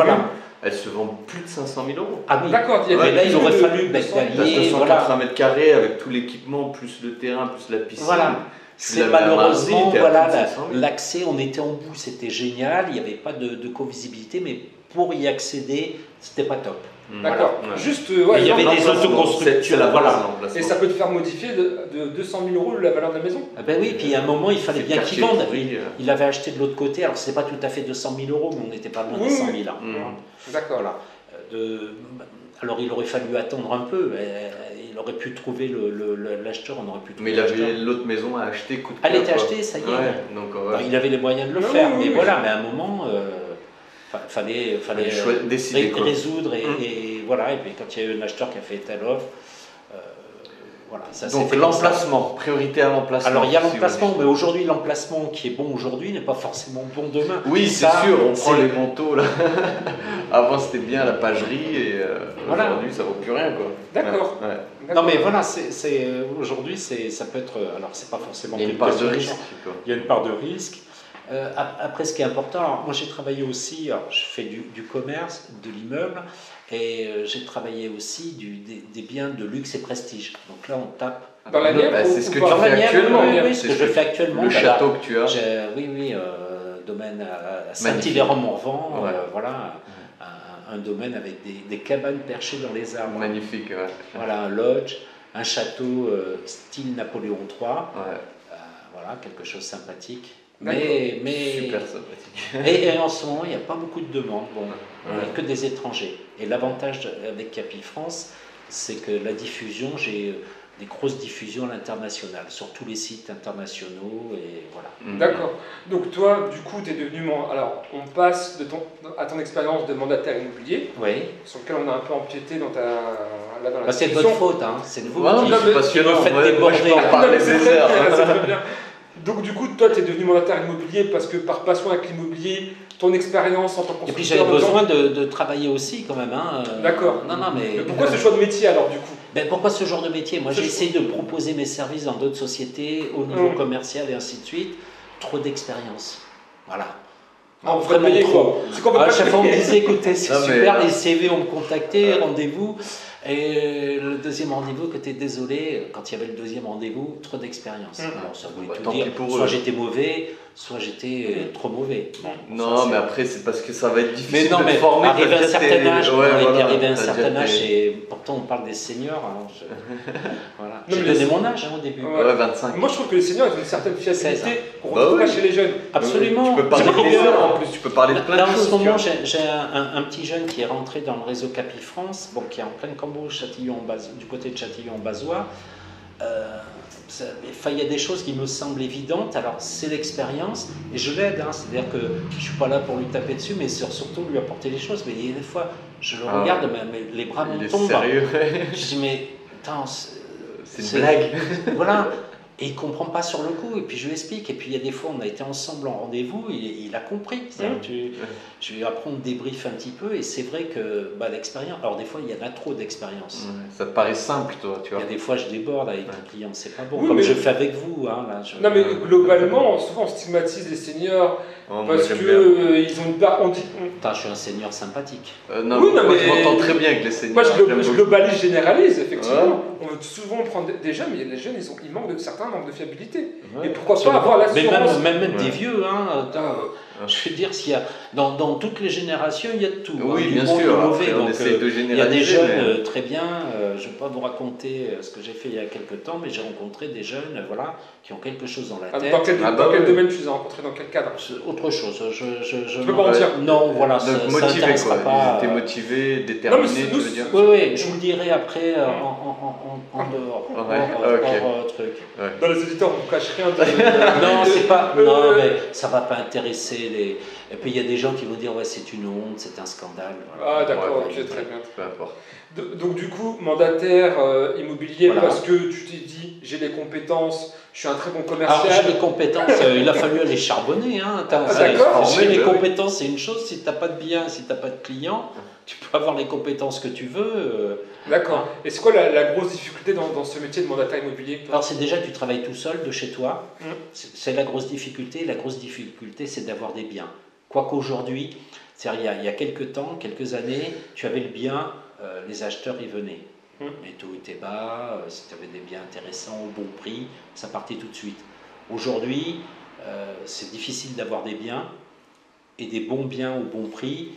elle se vend plus de 500 000 euros. Ah oui, d'accord. Là, il aurait fallu mettre 280 mètres carrés avec tout l'équipement, plus le terrain, plus la piscine. Voilà. C'est malheureusement, l'accès, on était en bout, c'était génial, il n'y avait pas de co-visibilité, mais pour y accéder, c'était pas top. D'accord. Voilà. Juste, il y avait des autoconstructions. Et ça peut te faire modifier de 200 000 euros la valeur de la maison. Ah ben oui, puis à un moment, il fallait bien qu'il vende. Il avait acheté de l'autre côté, alors c'est pas tout à fait 200 000 euros, mais on n'était pas loin des 100 000. D'accord. Voilà. Alors il aurait fallu attendre un peu. Il aurait pu trouver l'acheteur, on aurait pu trouver. Mais il avait l'autre maison à acheter coûte que. Elle était achetée, ça y est. Ouais, donc, il avait les moyens de le faire, mais voilà, mais à un moment. Fallait résoudre et voilà, et puis quand il y a eu un acheteur qui a fait telle offre, voilà, ça donc l'emplacement, priorité à l'emplacement. Alors il y a l'emplacement, mais aujourd'hui l'emplacement qui est bon aujourd'hui n'est pas forcément bon demain. Oui, c'est sûr, on prend les manteaux là. Avant c'était bien la pagerie et aujourd'hui ça vaut plus rien quoi. D'accord. Non mais voilà, aujourd'hui ça peut être, alors c'est pas forcément. Il y a une part de risque. Il y a une part de risque. Après, ce qui est important, alors, moi j'ai travaillé aussi, je fais du commerce, de l'immeuble, et j'ai travaillé aussi des biens de luxe et prestige. Donc là, on tape. Dans la Nièvre, c'est ce que tu fais actuellement. Oui, ce que je fais actuellement. Le château que tu as. Oui, domaine à Saint-Hilaire-en-Morvan, voilà, un domaine avec des cabanes perchées dans les arbres. Magnifique, ouais. Voilà, un lodge, un château style Napoléon III. Voilà, quelque chose de sympathique. Mais super sympathique. Et en ce moment, il n'y a pas beaucoup de demandes. Bon, il n'y a que des étrangers. Et l'avantage avec Capifrance, c'est que la diffusion, j'ai des grosses diffusions à l'international, sur tous les sites internationaux. Et voilà. D'accord. Donc toi, du coup, tu es devenu... Alors, on passe à ton expérience de mandataire immobilier, sur lequel on a un peu empiété dans la c'est de votre faute, hein. C'est de vous qui me faites déborder. C'est très bien. Donc du coup, toi, tu es devenu mandataire immobilier parce que par passion avec l'immobilier, ton expérience en tant que constructeur... Et puis j'avais besoin de travailler aussi quand même. D'accord. Mais pourquoi ce choix de métier alors du coup? Pourquoi ce genre de métier? Moi j'ai essayé de proposer mes services dans d'autres sociétés, au niveau commercial et ainsi de suite. Trop d'expérience. Voilà. Vraiment trop. À chaque fois on me disait, écoutez, c'est super, les CV on me contactait, rendez-vous. Et le deuxième rendez-vous, que tu es désolé, quand il y avait le deuxième rendez-vous, trop d'expérience. Alors ça voulait tout dire, soit j'étais mauvais, soit j'étais trop mauvais. Non, mais après c'est parce que ça va être difficile de former. Arrivé à un certain âge, arrivé à un certain âge, et pourtant on parle des seniors. Voilà. J'ai donné mon âge au début. 25. Moi je trouve que les seniors ont une certaine fiabilité qu'on ne retrouve pas chez les jeunes. Absolument. Tu peux parler des heures en plus, tu peux parler de plein de choses. Là en ce moment, j'ai un petit jeune qui est rentré dans le réseau Capifrance, qui est en pleine Cambrouge, du côté de Châtillon-Bazois. il y a des choses qui me semblent évidentes, alors c'est l'expérience, et je l'aide, hein, c'est-à-dire que je ne suis pas là pour lui taper dessus, mais surtout lui apporter les choses. Mais il y a des fois, je le regarde, mais les bras me tombent. Sérieux. Je dis, mais attends, c'est une blague. Voilà. Et il ne comprend pas sur le coup, et puis je lui explique. Et puis il y a des fois, on a été ensemble en rendez-vous, il a compris. Je lui apprends de débrief un petit peu, et c'est vrai que l'expérience. Alors des fois, il y en a trop d'expérience. Ça te paraît simple, toi, tu vois. Il y a des fois, je déborde avec les clients, c'est pas bon. Oui, comme je fais avec vous. Hein, là, Non, mais globalement, souvent on stigmatise les seniors parce que ils ont une part. Je suis un senior sympathique. Non, oui, moi je m'entends très bien avec les seniors. Moi je globalise, généralise, effectivement. On veut souvent prendre des jeunes, mais les jeunes, ils manquent certains manquent de fiabilité. Et pourquoi pas avoir l'assurance. Même des vieux, hein. Je veux dire, s'il y a, dans toutes les générations, il y a de tout. Oui, bien sûr. Mauvais, on essaie de généraliser. Il y a des jeunes très bien. Je ne vais pas vous raconter ce que j'ai fait il y a quelques temps, mais j'ai rencontré des jeunes qui ont quelque chose dans la tête. Dans quel domaine tu les as rencontrés? Dans quel cadre? Autre chose. Je peux pas en dire. Non, voilà. Donc, ça motivé, quoi. Pas. T'es motivé, déterminé, tu veux dire? Oui, je vous le dirai après en dehors. Truc. Dans les éditeurs, on ne cache rien. Non, c'est pas. Non, mais ça ne va pas intéresser les. Et puis il y a des gens qui vont dire ouais, c'est une honte, c'est un scandale. Voilà. Ah d'accord, ok, très bien. Peu importe. Donc du coup, mandataire immobilier, parce que tu t'es dit j'ai les compétences, je suis un très bon commercial. Alors j'ai les compétences, il a fallu aller charbonner. Hein. D'accord. J'ai les compétences, c'est une chose. Si tu n'as pas de biens, si tu n'as pas de clients, tu peux avoir les compétences que tu veux. D'accord. Hein. Et c'est quoi la grosse difficulté dans ce métier de mandataire immobilier? Alors c'est déjà que tu travailles tout seul de chez toi. C'est la grosse difficulté. La grosse difficulté, c'est d'avoir des biens. Quoique aujourd'hui, il y a quelques temps, quelques années, tu avais le bien, les acheteurs y venaient. Les taux étaient bas, si tu avais des biens intéressants au bon prix, ça partait tout de suite. Aujourd'hui, c'est difficile d'avoir des biens et des bons biens au bon prix.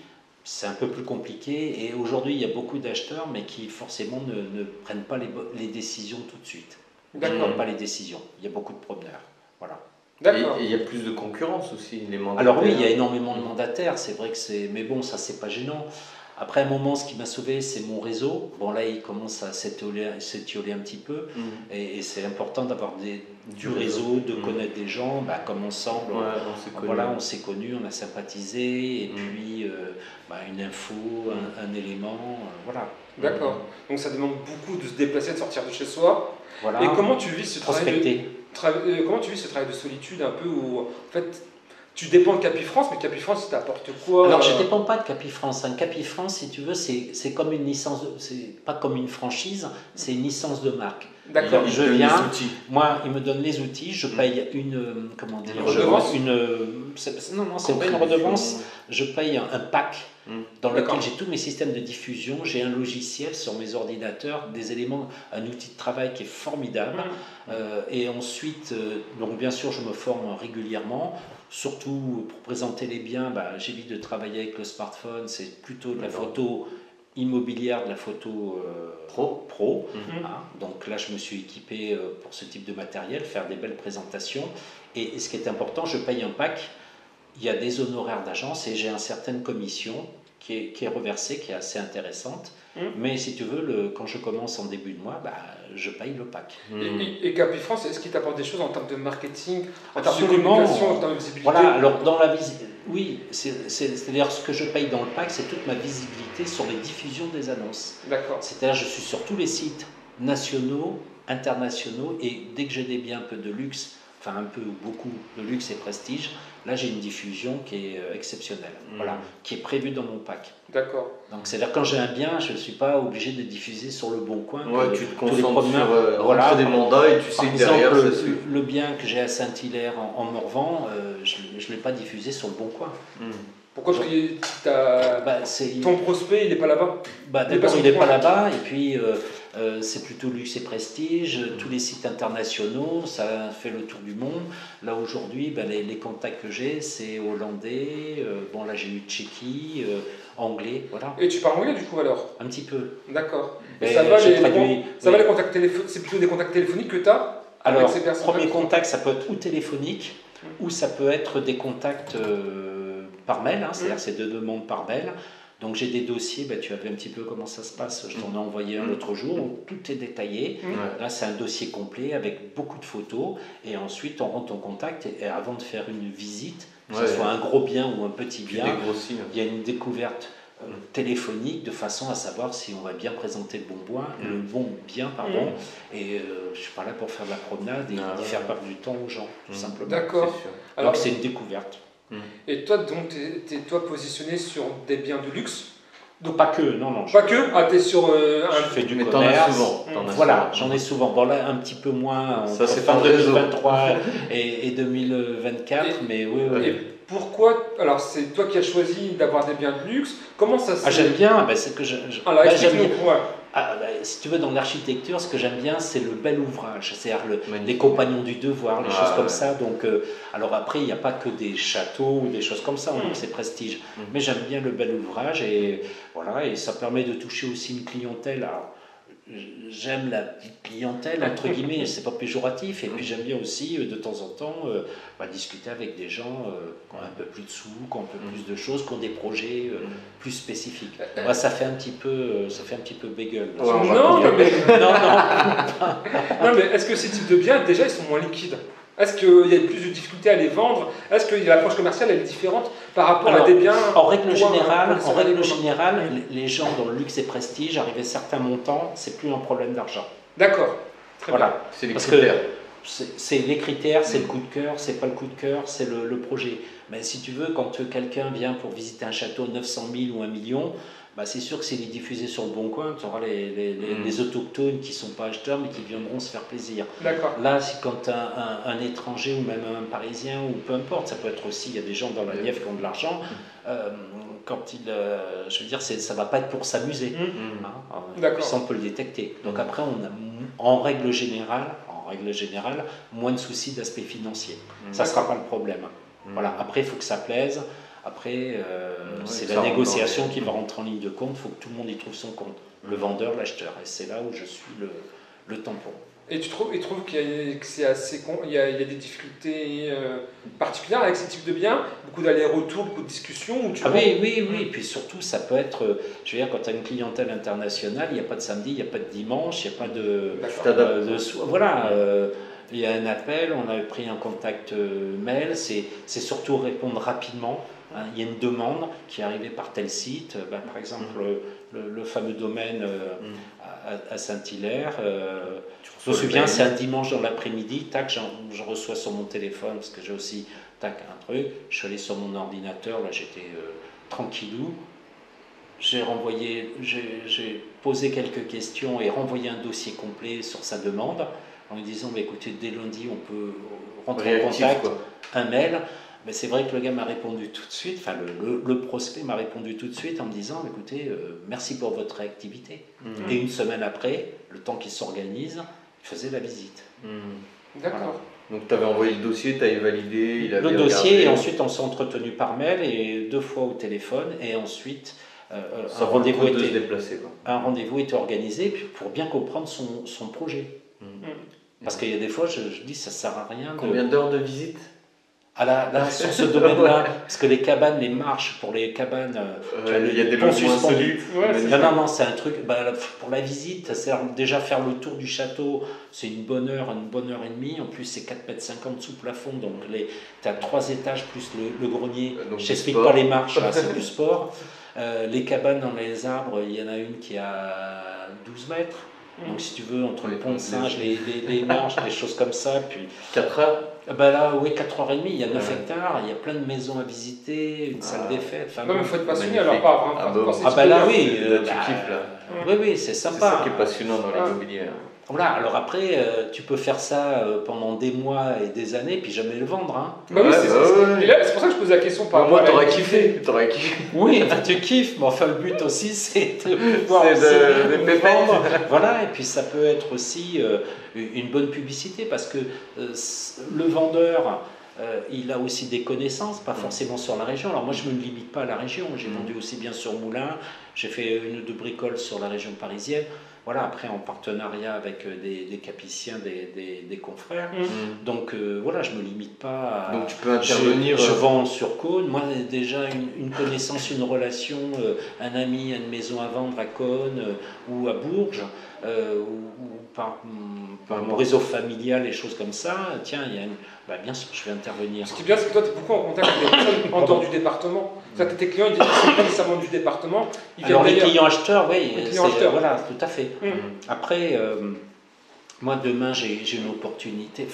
C'est un peu plus compliqué et aujourd'hui il y a beaucoup d'acheteurs mais qui forcément ne prennent pas les décisions tout de suite. Ils ne prennent pas les décisions. Il y a beaucoup de promeneurs. Voilà. Et il y a plus de concurrence aussi, les mandataires. Alors oui, il y a énormément de mandataires, c'est vrai que c'est... Mais bon, ça c'est pas gênant. Après un moment, ce qui m'a sauvé, c'est mon réseau. Bon là, il commence à s'étioler un petit peu. Et c'est important d'avoir du réseau, de connaître des gens. Comme ensemble, on s'est connus, on a sympathisé. Et puis, une info, un élément, voilà. D'accord. Donc ça demande beaucoup de se déplacer, de sortir de chez soi. Voilà. Et comment tu vis ce travail comment tu vis ce travail de solitude un peu où, en fait, tu dépends de Capifrance, mais Capifrance, ça t'apporte quoi? Alors, je ne dépends pas de Capifrance. Capifrance, si tu veux, c'est comme une licence, c'est pas comme une franchise, c'est une licence de marque. D'accord. Je viens, moi, il me donne les outils, je paye une, comment dire, redevance. Non, c'est pas une redevance. Je paye un pack dans lequel j'ai tous mes systèmes de diffusion, j'ai un logiciel sur mes ordinateurs, des éléments, un outil de travail qui est formidable. Et ensuite, donc bien sûr, je me forme régulièrement. Surtout pour présenter les biens, j'évite de travailler avec le smartphone, c'est plutôt de la photo immobilière, de la photo pro. Donc là, je me suis équipé pour ce type de matériel, faire des belles présentations. Et ce qui est important, je paye un pack, il y a des honoraires d'agence et j'ai une certaine commission qui est reversée, qui est assez intéressante. Mais si tu veux, quand je commence en début de mois, je paye le pack. Et Capifrance, est-ce qu'il t'apporte des choses en termes de marketing, en termes de communication, en termes de visibilité? Voilà, alors dans la visibilité, oui, c'est-à-dire ce que je paye dans le pack, c'est toute ma visibilité sur les diffusions des annonces. D'accord. C'est-à-dire je suis sur tous les sites nationaux, internationaux, et dès que j'ai des biens un peu de luxe, enfin un peu ou beaucoup de luxe et prestige, là j'ai une diffusion qui est exceptionnelle, voilà, qui est prévue dans mon pack. D'accord. Donc c'est-à-dire quand j'ai un bien, je ne suis pas obligé de diffuser sur le bon coin. Ouais, tu te concentres sur des mandats et tu sais que derrière ça suit. Le bien que j'ai à Saint-Hilaire en Morvan, je ne l'ai pas diffusé sur le bon coin. Pourquoi? Parce que ton prospect, il n'est pas là-bas? D'abord, il n'est pas là-bas, et puis c'est plutôt luxe et prestige, tous les sites internationaux, ça fait le tour du monde. Là, aujourd'hui, les contacts que j'ai, c'est hollandais, là j'ai eu Tchéquie, anglais, voilà. Et tu parles anglais du coup alors? Un petit peu. D'accord. Et ça va, les contacts téléphoniques, c'est plutôt des contacts téléphoniques que tu as? Alors, premier contact, ça peut être ou téléphonique, ou ça peut être des contacts par mail, c'est-à-dire c'est 2 demandes par mail. Donc j'ai des dossiers, tu as vu un petit peu comment ça se passe, je t'en ai envoyé un l'autre jour, où tout est détaillé. Là c'est un dossier complet avec beaucoup de photos, et ensuite on rentre en contact, et avant de faire une visite, que ce soit un gros bien ou un petit bien, il y a une découverte téléphonique de façon à savoir si on va bien présenter le bon bien, et je suis pas là pour faire de la promenade et faire perdre du temps aux gens, tout simplement. D'accord. Donc c'est une découverte. Et toi, donc, t'es positionné sur des biens de luxe? Donc, pas que, non. Pas que. Ah, t'es sur je fais du commerce. Souvent. Voilà, j'en ai souvent. Bon, là, un petit peu moins. Ça, c'est fin 2023 et 2024, mais oui. Et pourquoi? Alors, c'est toi qui as choisi d'avoir des biens de luxe. Comment ça se... j'aime bien. C'est que j'aime bien. Si tu veux, dans l'architecture, ce que j'aime bien, c'est le bel ouvrage, c'est-à-dire les compagnons du devoir, les choses comme ça. Donc, alors après, il n'y a pas que des châteaux ou des choses comme ça, c'est prestige. Mais j'aime bien le bel ouvrage, et voilà, et ça permet de toucher aussi une clientèle. Alors, j'aime la petite clientèle, entre guillemets, c'est pas péjoratif, et puis j'aime bien aussi de temps en temps discuter avec des gens qui ont un peu plus de sous, qui ont un peu plus de choses, qui ont des projets plus spécifiques. Ça fait un petit peu bégueule. Non, mais est-ce que ces types de biens, déjà, ils sont moins liquides? Est-ce qu'il y a plus de difficultés à les vendre? Est-ce que l'approche commerciale elle est différente par rapport à des biens? En règle générale, les gens dans le luxe et prestige, arrivés à certains montants, c'est plus un problème d'argent. D'accord. Voilà. C'est les critères. C'est les critères, c'est le coup de cœur, c'est pas le coup de cœur, c'est le projet. Mais si tu veux, quand quelqu'un vient pour visiter un château 900 000 ou 1 million, c'est sûr que s'il est diffusé sur le Bon Coin, tu auras les autochtones qui ne sont pas acheteurs mais qui viendront se faire plaisir. Là, quand un étranger ou même un Parisien ou peu importe, ça peut être aussi, il y a des gens dans la Nièvre qui ont de l'argent, je veux dire, ça ne va pas être pour s'amuser. Ça, on peut le détecter. Donc après, on a en règle générale, moins de soucis d'aspect financier. Ça ne sera pas le problème. Voilà. Après, il faut que ça plaise. Après, c'est la négociation qui va rentrer en ligne de compte. Il faut que tout le monde y trouve son compte. Le vendeur, l'acheteur. Et c'est là où je suis le tampon. Et tu trouves qu'il y a des difficultés particulières avec ce type de biens? Beaucoup d'allers-retours, beaucoup de discussions? Oui. Et puis surtout, ça peut être... Je veux dire, quand tu as une clientèle internationale, il n'y a pas de samedi, il n'y a pas de dimanche, il n'y a pas de voilà. Il y a un appel, on a pris un contact mail. C'est surtout répondre rapidement. Il y a une demande qui est arrivée par tel site. Par exemple, le fameux domaine à Saint-Hilaire. Je me souviens, c'est un dimanche dans l'après-midi, tac, je reçois sur mon téléphone, parce que j'ai aussi un truc, je suis allé sur mon ordinateur, là j'étais tranquillou, j'ai posé quelques questions et renvoyé un dossier complet sur sa demande, en lui disant, écoutez, dès lundi, on peut rentrer en contact, un mail. Mais c'est vrai que le gars m'a répondu tout de suite, enfin le prospect m'a répondu tout de suite en me disant, écoutez, merci pour votre réactivité. Et une semaine après, le temps qu'il s'organise, il faisait la visite. D'accord. Voilà. Donc tu avais envoyé le dossier, tu avais validé, il avait le dossier, et ensuite on s'est entretenu par mail et 2 fois au téléphone, et ensuite un rendez-vous était organisé pour bien comprendre son projet. Parce qu'il y a des fois, je dis, ça ne sert à rien. Combien d'heures de visite? Là, sur ce domaine-là, parce que les cabanes, les marches pour les cabanes, il y a des ponts suspendus. Non, c'est un truc. Pour la visite, c'est déjà faire le tour du château, c'est une bonne heure et demie. En plus, c'est 4,50 m sous plafond, donc tu as 3 étages plus le grenier. Je n'explique pas les marches, là, c'est du sport. Les cabanes dans les arbres, il y en a une qui a 12 mètres. Donc, si tu veux, entre le pont de singe, les marches, des choses comme ça. Puis 4 heures? Là, oui, 4h30, il y a 9 hectares, il y a plein de maisons à visiter, une salle des fêtes. Non, mais il faut être passionné alors pas. Oui, tu kiffes là. Oui, c'est sympa. C'est ça qui est passionnant dans l'immobilier. Voilà, alors après, tu peux faire ça pendant des mois et des années, puis jamais le vendre. Oui, c'est pour ça que je pose la question par moi. T'aurais kiffé. Oui, tu kiffes, mais enfin, le but aussi, c'est de pouvoir vendre. Voilà, et puis ça peut être aussi une bonne publicité, parce que le vendeur, il a aussi des connaissances, pas forcément sur la région. Alors moi, je ne me limite pas à la région, j'ai vendu aussi bien sur Moulins, j'ai fait 1 ou 2 bricoles sur la région parisienne. voilà, après en partenariat avec des capiciens, des confrères. Donc voilà, je ne me limite pas à... Donc tu peux intervenir... Je vends sur Cône. Moi, déjà, une connaissance, une relation, un ami a une maison à vendre à Cône ou à Bourges, ou par mon réseau familial, et choses comme ça. Tiens, il y a une... bien sûr, je vais intervenir. Ce qui est bien, c'est que toi, tu es beaucoup en contact avec des personnes en dehors du département. C'est-à-dire que tes clients, ils ne sont pas nécessairement du département. Alors, les clients acheteurs, oui, voilà, tout à fait. Après, moi, demain, j'ai une opportunité,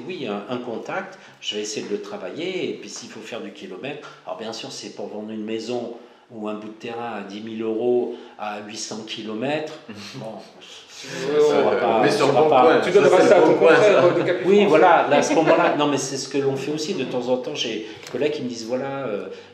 oui, un contact, je vais essayer de le travailler, et puis s'il faut faire du kilomètre, alors bien sûr, c'est pour vendre une maison ou un bout de terrain à 10 000 € à 800 km, bon... mais sur le bon point. Tu donneras ça à ton confrère de Capifrance. Oui, voilà, là, à ce moment-là, non, mais c'est ce que l'on fait aussi de temps en temps. J'ai des collègues qui me disent voilà,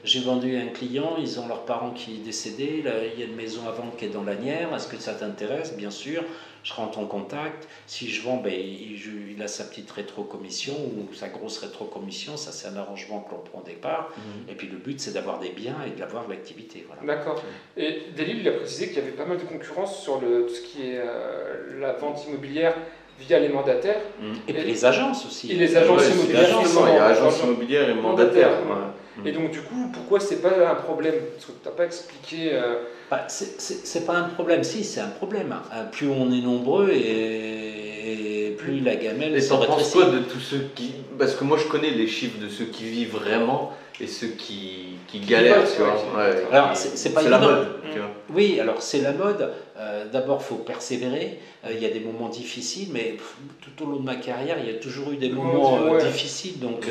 j'ai vendu à un client, ils ont leurs parents qui est décédé, là, il y a une maison à vendre qui est dans l'Anière, est-ce que ça t'intéresse? Bien sûr, je rentre en contact. Si je vends, il a sa petite rétrocommission ou sa grosse rétrocommission, ça c'est un arrangement que l'on prend au départ. Et puis le but, c'est d'avoir des biens et d'avoir de l'activité. Voilà. D'accord. Et Delil, il a précisé qu'il y avait pas mal de concurrence sur tout ce qui est la vente immobilière via les mandataires. Et puis les agences aussi. Et les agences immobilières. Il y a agences immobilières et mandataires. Et donc du coup, pourquoi c'est pas un problème? Parce que tu n'as pas expliqué... c'est pas un problème, si, c'est un problème. Plus on est nombreux et plus la gamelle... Et t'en penses quoi de tous ceux qui... Parce que moi je connais les chiffres de ceux qui vivent vraiment et ceux qui galèrent, tu vois. Alors c'est pas la mode, tu vois. Oui, alors c'est la mode. D'abord, il faut persévérer. Il y a des moments difficiles, mais tout au long de ma carrière, il y a toujours eu des moments difficiles. Donc,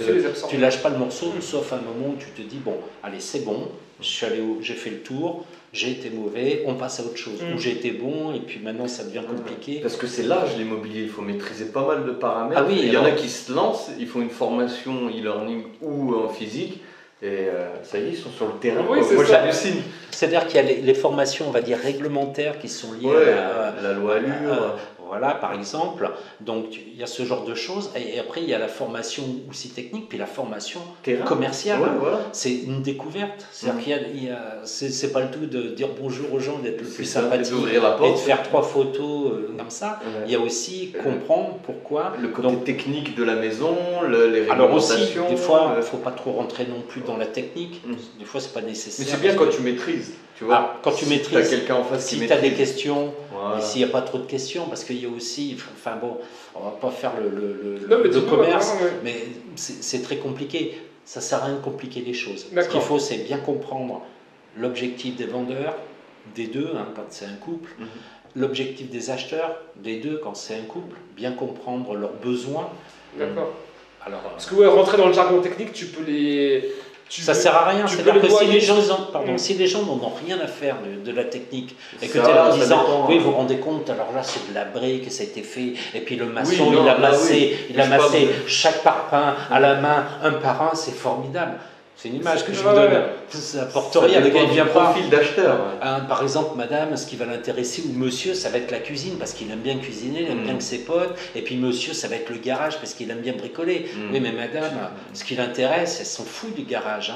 tu lâches pas le morceau, sauf un moment où tu te dis bon, allez, c'est bon. J'ai fait le tour. J'ai été mauvais, on passe à autre chose. Ou j'ai été bon, et puis maintenant ça devient compliqué. Parce que c'est large l'immobilier, il faut maîtriser pas mal de paramètres. Ah oui, il y en a qui se lancent, ils font une formation e-learning ou en physique, et ça y est, ils sont sur le terrain. Oui, moi j'hallucine. C'est-à-dire qu'il y a les formations, on va dire, réglementaires qui sont liées à la loi Allure. Voilà, par exemple. Donc, il y a ce genre de choses. Et après, il y a la formation aussi technique, puis la formation commerciale. Voilà. C'est une découverte. C'est-à-dire c'est pas le tout de dire bonjour aux gens, d'être le plus sympathique et de faire 3 photos comme ça. Il y a aussi comprendre pourquoi. Le côté technique de la maison, les réglementations. Alors aussi, des fois, il ne faut pas trop rentrer non plus dans la technique. Des fois, c'est pas nécessaire. Mais c'est bien quand tu maîtrises. Tu vois, quand tu maîtrises, as quelqu'un en face si tu as des questions, et s'il n'y a pas trop de questions, parce qu'il y a aussi, enfin bon, on va pas faire le commerce, mais c'est très compliqué. Ça sert à rien de compliquer les choses. Ce qu'il faut, c'est bien comprendre l'objectif des vendeurs, des deux, quand c'est un couple, l'objectif des acheteurs, des deux, quand c'est un couple, bien comprendre leurs besoins. D'accord. Alors, parce que rentrer dans le jargon technique, tu peux les... Ça sert à rien, c'est-à-dire que si les gens n'en ont rien à faire de la technique, et que tu es là en disant, oui, vous vous rendez compte, alors là c'est de la brique, et ça a été fait, et puis le maçon, il a massé chaque parpaing à la main, un par un, c'est formidable. C'est une image que je vous donne. Ça apporte rien. Ça dépend du profil d'acheteur. Par exemple, madame, ce qui va l'intéresser, ou monsieur, ça va être la cuisine, parce qu'il aime bien cuisiner, il aime bien que ses potes. Et puis monsieur, ça va être le garage, parce qu'il aime bien bricoler. Oui, mais madame, ce qui l'intéresse, elle s'en fout du garage.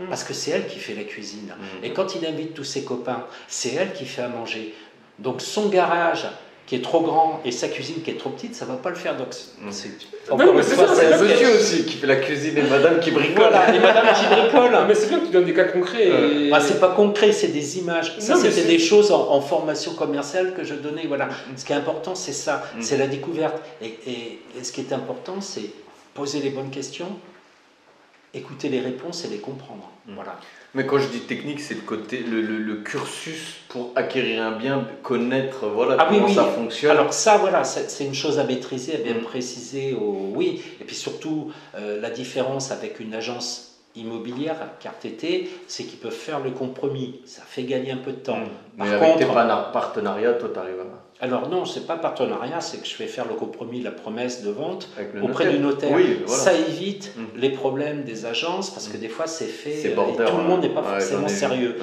Parce que c'est elle qui fait la cuisine. Et quand il invite tous ses copains, c'est elle qui fait à manger. Donc son garage qui est trop grand et sa cuisine qui est trop petite, ça ne va pas le faire. Donc c'est monsieur aussi qui fait la cuisine et madame qui bricole. Voilà, et madame qui bricole. Mais c'est bien que tu donnes des cas concrets. C'est pas concret, c'est des images. Ça, c'était des choses en formation commerciale que je donnais. Voilà. Ce qui est important, c'est ça, c'est la découverte. Et ce qui est important, c'est poser les bonnes questions, écouter les réponses et les comprendre. Voilà. Mais quand je dis technique, c'est le côté, le cursus pour acquérir un bien, connaître comment ça fonctionne. Alors ça, voilà, c'est une chose à maîtriser, à bien préciser. Oui, et puis surtout, la différence avec une agence immobilière, carte été, c'est qu'ils peuvent faire le compromis. Ça fait gagner un peu de temps. Mais avec tes partenariats, toi, tu arrives à... Alors non, c'est pas partenariat, c'est que je fais faire le compromis, la promesse de vente auprès du notaire. Oui, voilà. Ça évite les problèmes des agences, parce que des fois c'est fait et tout le monde n'est pas forcément sérieux.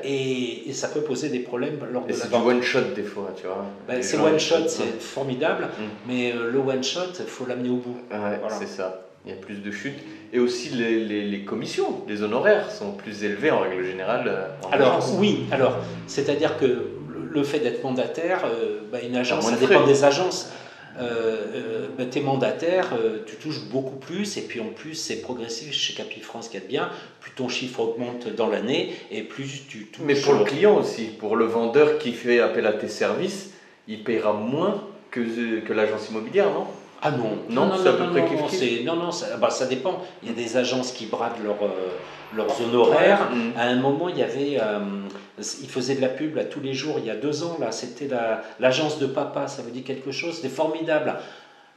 Et ça peut poser des problèmes lors de la vente. C'est du one-shot des fois, tu vois. C'est one-shot, c'est formidable, mais le one-shot, il faut l'amener au bout. Voilà. C'est ça. Il y a plus de chutes. Et aussi les commissions, les honoraires sont plus élevés en règle générale. Oui, c'est-à-dire que le fait d'être mandataire, une agence, ça dépend des agences. T'es mandataire, tu touches beaucoup plus, et puis en plus c'est progressif chez Capifrance qui est bien, plus ton chiffre augmente dans l'année et plus tu touches. Mais pour le client aussi, pour le vendeur qui fait appel à tes services, il paiera moins que l'agence immobilière, non? Ah non, c'est à peu près kiff-kiff. Non, ça dépend. Il y a des agences qui bradent leurs honoraires. À un moment, il y avait, ils faisaient de la pub là, tous les jours, il y a 2 ans, là, c'était l'agence de papa, ça veut dire quelque chose, c'était formidable.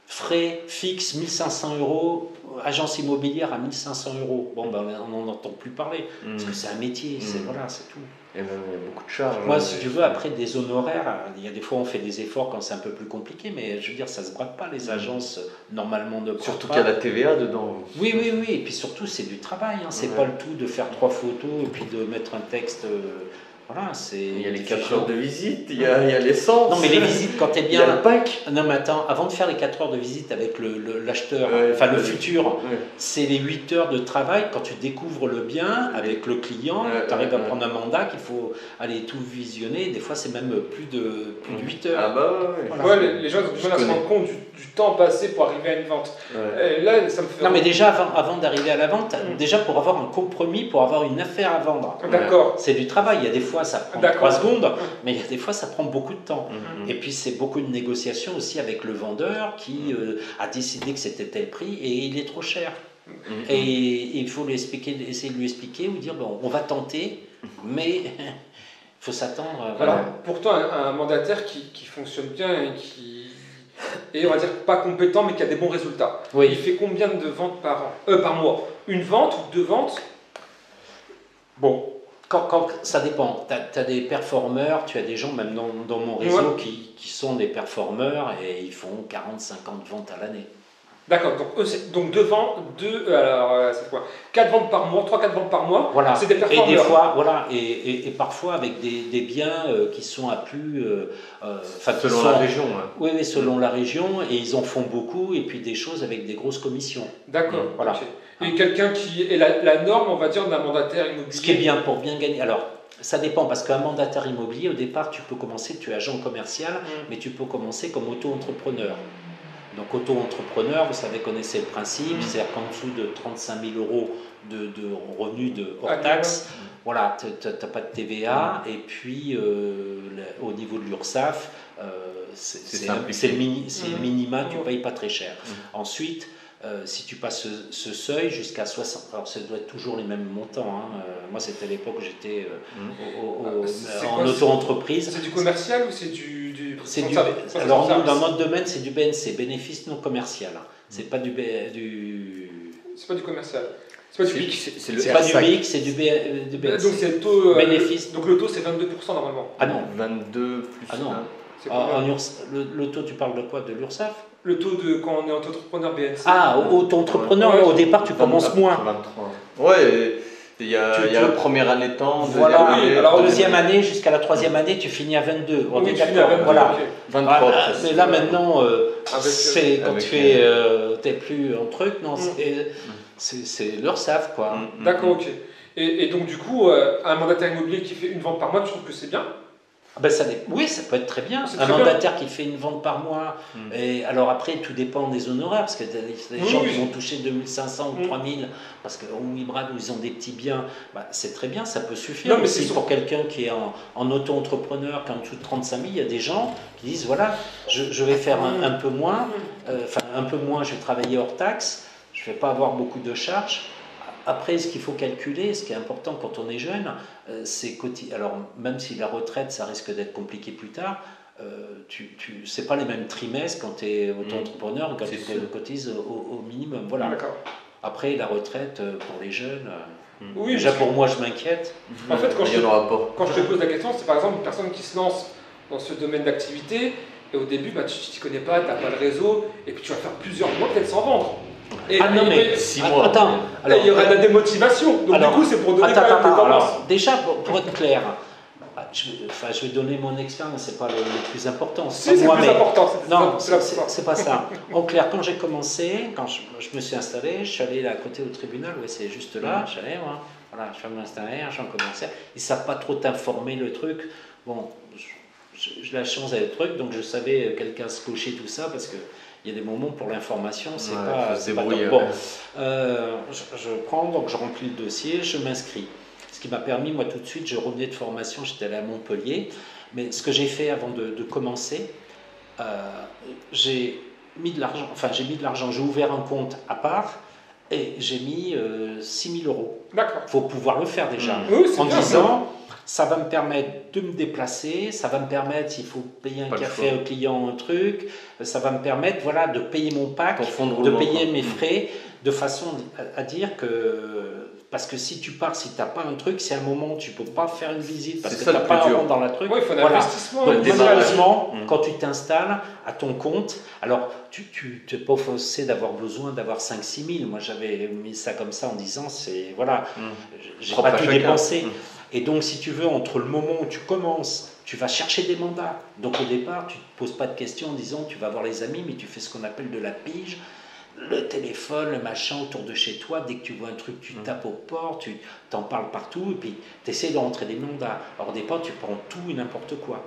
Frais fixes 1500 €, agence immobilière à 1500 €. Bon, on n'en entend plus parler, parce que c'est un métier, c'est tout. Et même, il y a beaucoup de charges. Moi, si tu veux, après des honoraires, il y a des fois on fait des efforts quand c'est un peu plus compliqué, mais je veux dire, ça se brade pas, les agences normalement ne. Surtout qu'il y a la TVA dedans. Oui, et puis surtout c'est du travail, c'est pas le tout de faire 3 photos et puis de mettre un texte. Voilà, il y a les 4 heures de visite, il y a l'essence. Non, mais les visites, quand t'es bien. Il y a le pack. Non, mais attends, avant de faire les 4 heures de visite avec l'acheteur, le futur, c'est les 8 heures de travail quand tu découvres le bien avec le client. Tu arrives à prendre un mandat qu'il faut aller tout visionner. Des fois, c'est même plus de 8 heures. Ah bah les gens ont du mal à se rendre compte du temps passé pour arriver à une vente. Là, ça me fait. Non, mais déjà, avant d'arriver à la vente, déjà pour avoir un compromis, pour avoir une affaire à vendre. D'accord. C'est du travail. Il y a des fois, ça prend 3 secondes, mais il y a des fois, ça prend beaucoup de temps. Et puis, c'est beaucoup de négociations aussi avec le vendeur qui a décidé que c'était tel prix et il est trop cher. Et il faut essayer de lui expliquer ou dire, bon, on va tenter, mais il faut s'attendre. Alors, pourtant, un mandataire qui fonctionne bien et qui est, on va dire, pas compétent, mais qui a des bons résultats. Oui. Il fait combien de ventes par mois? Une vente ou 2 ventes? Bon. Quand ça dépend, tu as des performeurs, tu as des gens même dans mon réseau qui sont des performeurs et ils font 40-50 ventes à l'année. D'accord, donc 2 ventes, 4 ventes par mois, 3-4 ventes par mois, voilà. C'est des performeurs. Et des fois, et parfois avec des biens qui sont à plus... selon la région. Oui, selon la région, et ils en font beaucoup, et puis des choses avec des grosses commissions. D'accord, voilà. Okay. Et quelqu'un qui est la norme, on va dire, d'un mandataire immobilier. Ce qui est bien pour bien gagner. Alors, ça dépend, parce qu'un mandataire immobilier, au départ, tu peux commencer, tu es agent commercial, mais tu peux commencer comme auto-entrepreneur. Donc, auto-entrepreneur, vous savez, connaissez le principe, c'est-à-dire qu'en dessous de 35 000 € de revenus hors taxe, voilà, tu n'as pas de TVA, et puis au niveau de l'URSSAF, c'est le minima, tu ne payes pas très cher. Ensuite, si tu passes ce seuil jusqu'à 60, alors ça doit être toujours les mêmes montants. Moi, c'était à l'époque où j'étais en auto-entreprise. C'est du commercial ou c'est du alors, nous, dans notre domaine, c'est du BNC, bénéfice non commercial. C'est pas du c'est pas du commercial. C'est pas du BIC. C'est pas du BIC, c'est du BNC. Donc, c'est le taux. Bénéfice. Donc, le taux, c'est 22% normalement. Ah non. 22 plus. Ah non. Le taux, tu parles de quoi? De l'URSSAF? Le taux de quand on est auto-entrepreneur BNC. Ah, auto-entrepreneur, au départ, tu commences moins. 23. Ouais, il y a la première année de temps, voilà. Alors, deuxième année jusqu'à la troisième année, tu finis à 22. On est d'accord. Voilà. 23. Mais là, maintenant, c'est quand tu fais, t'es plus en truc, non, c'est l'URSSAF, quoi. D'accord, ok. Et donc, du coup, un mandataire immobilier qui fait une vente par mois, tu trouves que c'est bien? Oui, ça peut être très bien. Un mandataire qui fait une vente par mois. Et alors après, tout dépend des honoraires, parce que des gens qui vont toucher 2500 ou 3000, parce que ou ils bradent ou ils ont des petits biens, c'est très bien, ça peut suffire. Mais aussi pour quelqu'un qui est en auto-entrepreneur, qui est en dessous de 35 000, il y a des gens qui disent, voilà, je vais faire un peu moins, je vais travailler hors taxe, je ne vais pas avoir beaucoup de charges. Après, ce qu'il faut calculer, ce qui est important quand on est jeune, c'est alors même si la retraite, ça risque d'être compliqué plus tard, c'est pas les mêmes trimestres quand tu es auto-entrepreneur, quand tu cotises au minimum. Voilà. Après, la retraite pour les jeunes, déjà pour moi, je m'inquiète. En fait, quand je te pose la question, c'est par exemple une personne qui se lance dans ce domaine d'activité, et au début, tu ne t'y connais pas, tu n'as pas le réseau, et puis tu vas faire plusieurs mois peut-être sans vendre. Mais 6 mois. Attends, alors, il y aura de la démotivation. Donc, du coup, c'est pour donner des tendances. Alors, déjà, pour être clair, je vais donner mon expérience, c'est pas le plus important. C'est plus important. Non, c'est pas ça. En clair, quand j'ai commencé, quand je me suis installé, je suis allé à côté au tribunal, c'est juste là, je suis allé, voilà, je vais m'installer, j'en commençais. Ils ne savent pas trop t'informer le truc. Bon, j'ai la chance d'être truc, donc je savais quelle case cocher, tout ça, parce que il y a des moments pour l'information, c'est pas top. Bon, je prends, donc je remplis le dossier, je m'inscris. Ce qui m'a permis, moi tout de suite, je revenais de formation, j'étais allé à Montpellier, mais ce que j'ai fait avant de commencer, j'ai mis de l'argent, j'ai ouvert un compte à part et j'ai mis 6 000 €. D'accord. Il faut pouvoir le faire déjà, en disant... Ça va me permettre de me déplacer, ça va me permettre, s'il faut payer un café au client, un truc, ça va me permettre voilà, de payer mon pack, de payer mes frais, de façon à dire que... Parce que si tu pars, si tu n'as pas un truc, c'est un moment où tu ne peux pas faire une visite, parce que tu n'as pas un rond dans la truc. Oui, il faut un investissement. Donc, malheureusement, quand tu t'installes à ton compte, alors tu n'es pas forcé d'avoir besoin d'avoir 5-6 000. Moi, j'avais mis ça comme ça en disant, c'est voilà, j'ai pas tout dépensé. Et donc, si tu veux, entre le moment où tu commences, tu vas chercher des mandats. Donc, au départ, tu ne te poses pas de questions en disant tu vas voir les amis, mais tu fais ce qu'on appelle de la pige. Le téléphone, le machin autour de chez toi, dès que tu vois un truc, tu tapes aux portes, tu t'en parles partout, et puis tu essaies de rentrer des mandats. Alors, au départ, tu prends tout et n'importe quoi.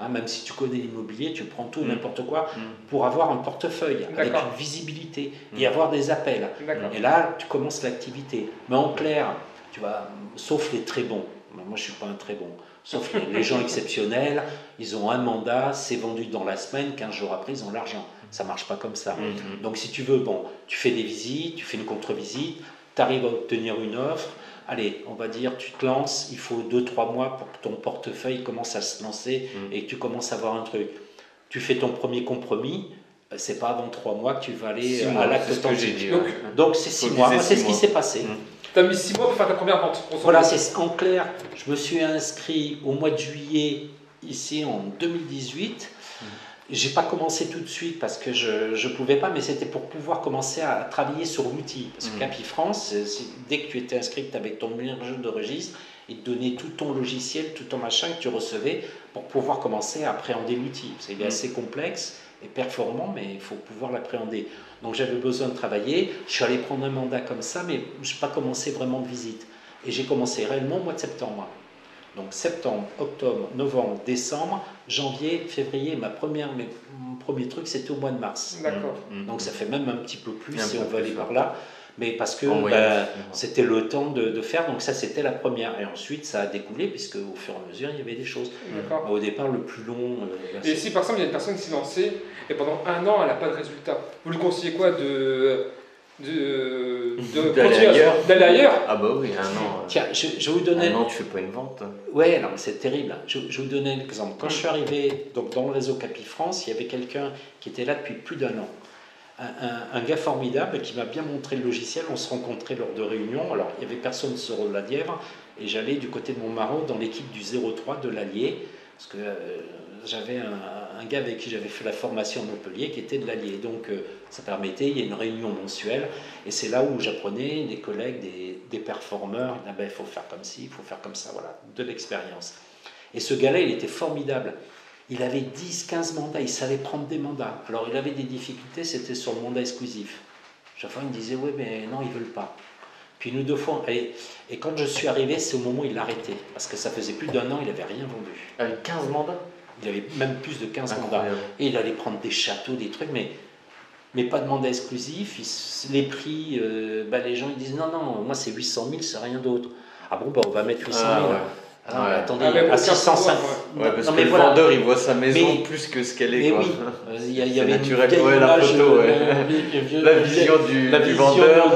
Hein, même si tu connais l'immobilier, tu prends tout et n'importe quoi pour avoir un portefeuille avec une visibilité et avoir des appels. Et là, tu commences l'activité. Mais en clair, tu vois, sauf les très bons. Moi, je ne suis pas un très bon. Sauf les gens exceptionnels, ils ont un mandat, c'est vendu dans la semaine, 15 jours après, ils ont l'argent. Ça ne marche pas comme ça. Donc, si tu veux, bon, tu fais des visites, tu fais une contre-visite, tu arrives à obtenir une offre. Allez, on va dire, tu te lances, il faut 2-3 mois pour que ton portefeuille commence à se lancer et que tu commences à avoir un truc. Tu fais ton premier compromis, c'est pas avant 3 mois que tu vas aller à l'acte authentique. Donc, c'est 6 mois. Moi, c'est ce qui s'est passé. Tu as mis 6 mois pour faire ta première vente. Voilà, c'est en clair. Je me suis inscrit au mois de juillet, ici en 2018. J'ai pas commencé tout de suite parce que je pouvais pas, mais c'était pour pouvoir commencer à travailler sur l'outil. Parce que Capifrance, dès que tu étais inscrit, tu avais ton numéro de registre, ils te donnaient tout ton logiciel, tout ton machin que tu recevais pour pouvoir commencer à appréhender l'outil. Il est assez complexe et performant, mais il faut pouvoir l'appréhender. Donc j'avais besoin de travailler, je suis allé prendre un mandat comme ça, mais je n'ai pas commencé vraiment de visite. Et j'ai commencé réellement au mois de septembre. Donc septembre, octobre, novembre, décembre, janvier, février, mon premier truc c'était au mois de mars. D'accord. Donc ça fait même un petit peu plus si on veut aller par là. Mais parce que c'était le temps de faire, donc ça c'était la première. Et ensuite ça a découlé, puisque au fur et à mesure il y avait des choses. Au départ, le plus long. Et si par exemple il y a une personne qui s'est lancée et pendant 1 an elle n'a pas de résultat, vous lui conseillez quoi d'aller ailleurs? Ah bah oui, 1 an. Tiens, je vais vous donner. 1 an, tu fais pas une vente. Ouais, non, mais c'est terrible. Je vais vous donner un exemple. Quand je suis arrivé donc, dans le réseau Capifrance, il y avait quelqu'un qui était là depuis plus d'1 an. Un gars formidable qui m'a bien montré le logiciel. On se rencontrait lors de réunions. Alors, il n'y avait personne sur la Dièvre et j'allais du côté de Montmarault dans l'équipe du 03 de l'Allier parce que j'avais un gars avec qui j'avais fait la formation à Montpellier qui était de l'Allier. Donc, ça permettait, il y a une réunion mensuelle et c'est là où j'apprenais des collègues, des performeurs. Il faut faire comme ci, il faut faire comme ça, voilà, de l'expérience. Et ce gars-là, il était formidable. Il avait 10-15 mandats, il savait prendre des mandats. Alors il avait des difficultés, c'était sur le mandat exclusif. Chaque fois il me disait, oui mais non, ils ne veulent pas. Puis nous 2 fois, et quand je suis arrivé, c'est au moment où il l'arrêtait. Parce que ça faisait plus d'1 an, il n'avait rien vendu. Avec 15 mandats? Il avait même plus de 15 mandats. Et il allait prendre des châteaux, des trucs, mais pas de mandat exclusif. Les prix, les gens ils disent, non, moi c'est 800 000, c'est rien d'autre. Ah bon, on va mettre 800 000. Attendez, à 650. Parce que le vendeur il voit sa maison plus que ce qu'elle est. Mais quoi. Oui, il y avait naturel. La photo, la vision du vendeur,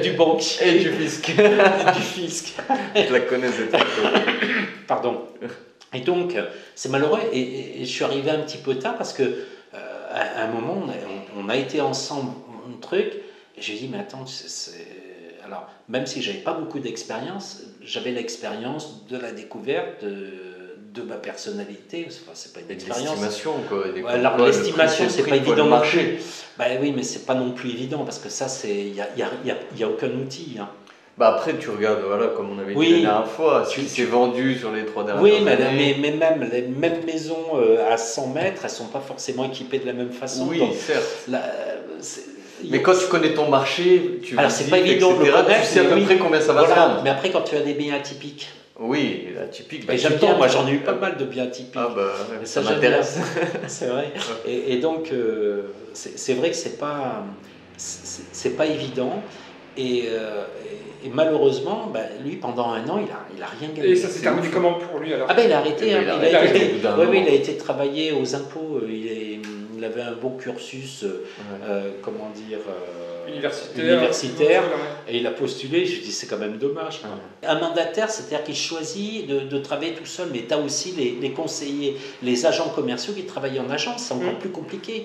du banquier et du fisc. Du fisc. Je la connais cette photo. Pardon. Et donc, c'est malheureux. Et je suis arrivé un petit peu tard parce que à un moment, on a été ensemble un truc. Et j'ai dit, mais attends, alors, même si je n'avais pas beaucoup d'expérience, j'avais l'expérience de la découverte de ma personnalité. Enfin, c'est pas une expérience. L'estimation, quoi. Alors, l'estimation, c'est pas évident non plus. Oui, mais c'est pas non plus évident parce que ça, il y a aucun outil. Hein. Après, tu regardes, voilà, comme on avait dit la dernière fois, ce qui s'est vendu sur les 3 dernières années. Mais même les mêmes maisons à 100 mètres, elles ne sont pas forcément équipées de la même façon. Oui, donc, certes. Mais quand tu connais ton marché, tu alors c'est pas évident, etc., tu sais à peu près combien ça va se vendre. Mais après, quand tu as des biens atypiques, Oui, atypique. J'aime bien, moi j'en ai eu pas mal de bien atypiques. Ah bah, ça m'intéresse. C'est vrai. Et donc, c'est vrai que c'est pas évident. Et malheureusement, lui, pendant un an, il a rien gagné. Et ça s'est terminé comment pour lui alors? Il a arrêté. Il a été travailler aux impôts. Il avait un bon cursus, comment dire, universitaire. Et il a postulé. Je dis, c'est quand même dommage. Un mandataire, c'est-à-dire qu'il choisit de travailler tout seul, mais tu as aussi les conseillers, les agents commerciaux qui travaillent en agence. C'est encore plus compliqué.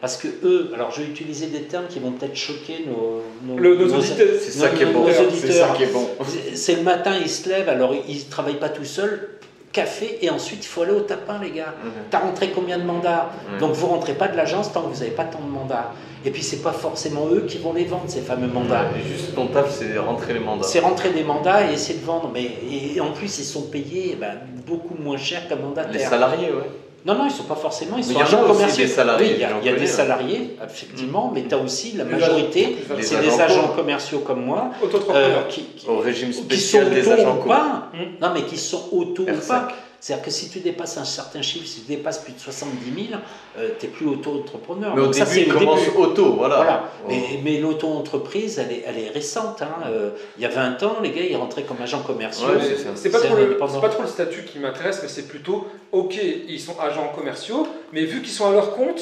Parce que eux, alors je vais utiliser des termes qui vont peut-être choquer nos auditeurs. C'est ça qui est bon. C'est le matin, ils se lèvent, alors ils ne travaillent pas tout seuls. Café, et ensuite il faut aller au tapin, les gars. T'as rentré combien de mandats? Donc vous rentrez pas de l'agence tant que vous n'avez pas tant de mandats. Et puis c'est pas forcément eux qui vont les vendre, ces fameux mandats. Juste ton taf, c'est rentrer les mandats. C'est rentrer des mandats et essayer de vendre. Et en plus ils sont payés beaucoup moins cher qu'un mandataire. Les salariés, ouais. Non, ils ne sont pas forcément, ils sont agents commerciaux. Des salariés, oui, il y a des salariés, effectivement, mais tu as aussi la majorité, c'est des agents commerciaux comme moi, au régime spécial des agents commerciaux. Non, mais qui sont auto ou pas. C'est-à-dire que si tu dépasses un certain chiffre, si tu dépasses plus de 70 000, tu n'es plus auto-entrepreneur. Mais au début, il commence auto, voilà. Mais l'auto-entreprise, elle est récente. Il y a 20 ans, les gars, ils rentraient comme agents commerciaux. C'est pas trop le statut qui m'intéresse, mais c'est plutôt, ok, ils sont agents commerciaux, mais vu qu'ils sont à leur compte,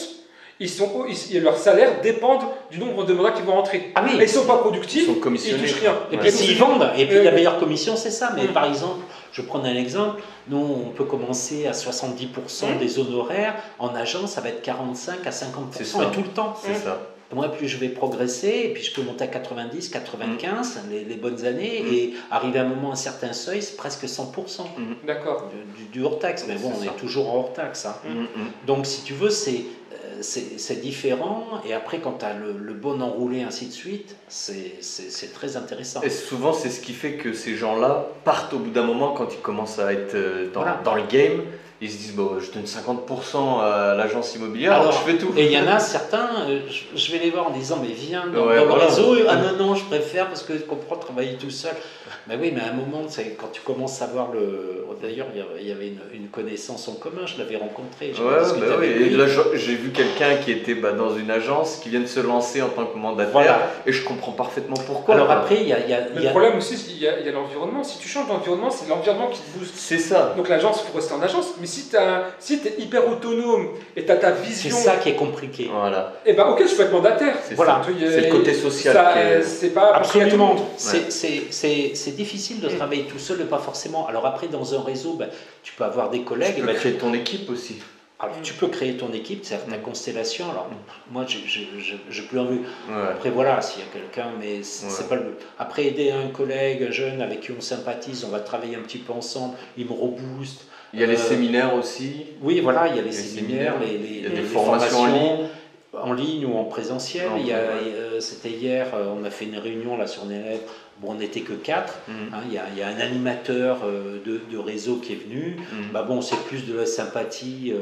leur salaire dépend du nombre de mandats qu'ils vont rentrer. Ah oui. Et ils ne sont pas productifs, ils touchent rien. Et puis s'ils vendent, et puis la meilleure commission, c'est ça. Mais par exemple, je prends un exemple, nous on peut commencer à 70% des honoraires, en agence ça va être 45 à 50% et tout le temps. C'est ça. Moi, plus je vais progresser, et puis je peux monter à 90, 95, les bonnes années, et arriver à un moment, un certain seuil, c'est presque 100%. D'accord. Du hors-taxe, mais bon, on est toujours en hors-taxe. Donc, si tu veux, c'est différent, et après, quand tu as le bon enroulé, ainsi de suite, c'est très intéressant. Et souvent, c'est ce qui fait que ces gens-là partent au bout d'un moment, quand ils commencent à être dans le game. Ils se disent, je donne 50% à l'agence immobilière, alors je fais tout. Et il y en a certains, je vais les voir en disant, mais viens dans le réseau. Ah non, je préfère parce que je comprends travailler tout seul. Mais oui, mais à un moment, quand tu commences à voir D'ailleurs, il y avait une connaissance en commun, je l'avais rencontré. Et là, j'ai vu quelqu'un qui était dans une agence, qui vient de se lancer en tant que mandataire, et je comprends parfaitement pourquoi. Alors après, il y a... Le problème aussi, il y a l'environnement. Si tu changes d'environnement, c'est l'environnement qui te booste. C'est ça. Donc l'agence, il faut rester en agence. Mais si tu es hyper autonome et tu as ta vision... C'est ça qui est compliqué. Voilà. Et ok, je peux être mandataire. C'est le côté social. C'est pas absolument. C'est difficile de travailler tout seul, pas forcément. Alors après, dans un réseau, tu peux avoir des collègues. Tu peux créer ton équipe aussi. Alors, tu peux créer ton équipe, c'est ta constellation. Alors, moi, je plus en vue. Après, voilà, s'il y a quelqu'un, mais c'est pas le but. Après, aider un collègue jeune avec qui on sympathise, on va travailler un petit peu ensemble, il me rebooste. Il y a les séminaires aussi. Oui, voilà, il y a les séminaires, il y a des formations en ligne ou en présentiel. C'était hier, on a fait une réunion là sur Nélève. Bon, on n'était que 4. Il y a un animateur de réseau qui est venu. Bon, c'est plus de la sympathie.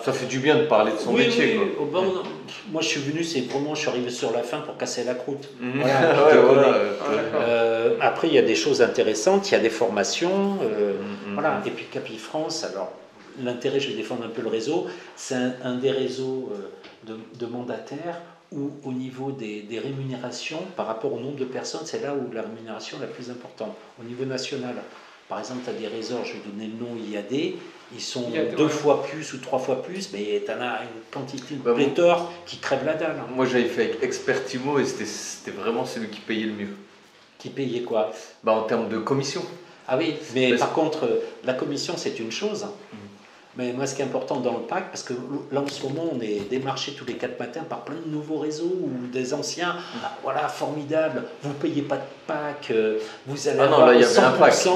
Ça fait du bien de parler de son métier. Oui. Moi, je suis venu, je suis arrivé sur la fin pour casser la croûte. Après, il y a des choses intéressantes, il y a des formations. Voilà. Et puis Capifrance, alors l'intérêt, je vais défendre un peu le réseau, c'est un des réseaux de mandataires où au niveau des rémunérations, par rapport au nombre de personnes, c'est là où la rémunération est la plus importante. Au niveau national, par exemple, tu as des réseaux, je vais donner le nom IAD, ils sont 2 fois plus ou 3 fois plus, mais tu en as une quantité, une pléthore qui crève la dalle. Moi, j'avais fait avec Expertimo et c'était vraiment celui qui payait le mieux. Qui payait quoi? En termes de commission. Ah oui, mais par contre, la commission, c'est une chose. Mais moi, ce qui est important dans le PAC, parce que là, en ce moment, on est démarché tous les 4 matins par plein de nouveaux réseaux ou des anciens. Voilà, formidable, vous ne payez pas de PAC, vous allez avoir 100%.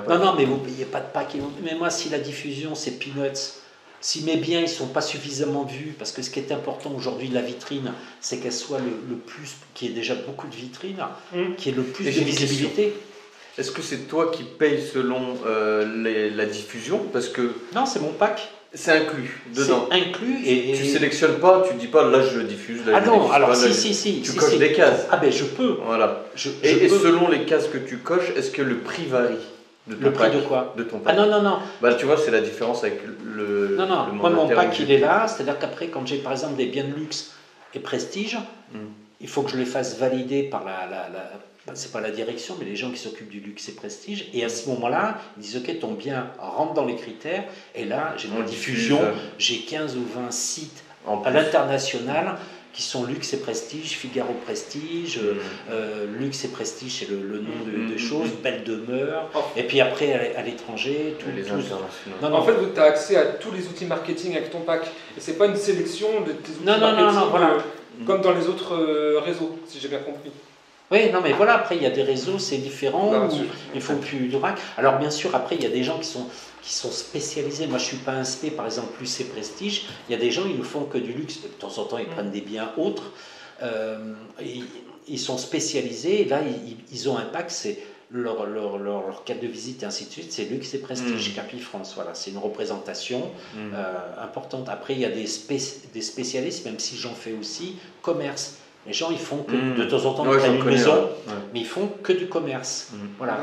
Non, mais vous ne payez pas de PAC. Mais moi, si la diffusion, c'est peanuts, si mes biens ne sont pas suffisamment vus, parce que ce qui est important aujourd'hui, la vitrine, c'est qu'elle soit le plus, qu'il y ait déjà beaucoup de vitrines, qu'il y ait le plus de visibilité. Est-ce que c'est toi qui payes selon la diffusion? Parce que non, c'est mon pack. C'est inclus dedans. C'est inclus et tu sélectionnes pas, tu dis pas là je diffuse. Là, non, alors si. Tu coches des cases. Ah ben je peux. Voilà. Et selon les cases que tu coches, est-ce que le prix varie? Le prix de quoi? De ton pack. Ah non. Bah, tu vois, c'est la différence avec le. Non. Moi, mon pack, il est là. C'est-à-dire qu'après, quand j'ai par exemple des biens de luxe et prestige, il faut que je les fasse valider par c'est pas la direction, mais les gens qui s'occupent du luxe et prestige. Et à ce moment-là, ils disent ok, ton bien rentre dans les critères. Et là, j'ai une diffusion. J'ai 15 ou 20 sites à l'international qui sont luxe et prestige, Figaro Prestige, luxe et prestige, c'est le nom de choses, belle demeure. Et puis après, à l'étranger, les internationaux. En fait, tu as accès à tous les outils marketing avec ton pack. Et c'est pas une sélection de tes outils marketing voilà. Comme dans les autres réseaux, si j'ai bien compris. Oui, non, mais voilà, après, il y a des réseaux, c'est différent, il faut plus de rack. Alors, bien sûr, après, il y a des gens qui sont spécialisés. Moi, je ne suis pas un spé, par exemple, plus et prestige. Il y a des gens, ils ne font que du luxe. De temps en temps, ils prennent des biens autres. Ils sont spécialisés. Et là, ils ont un pack, c'est leur carte de visite et ainsi de suite. C'est luxe et prestige, Capifrance. Voilà, c'est une représentation importante. Après, il y a des spécialistes, même si j'en fais aussi, commerce. Les gens, ils font que, de temps en temps, ils prennent une maison, mais ils font que du commerce. Voilà.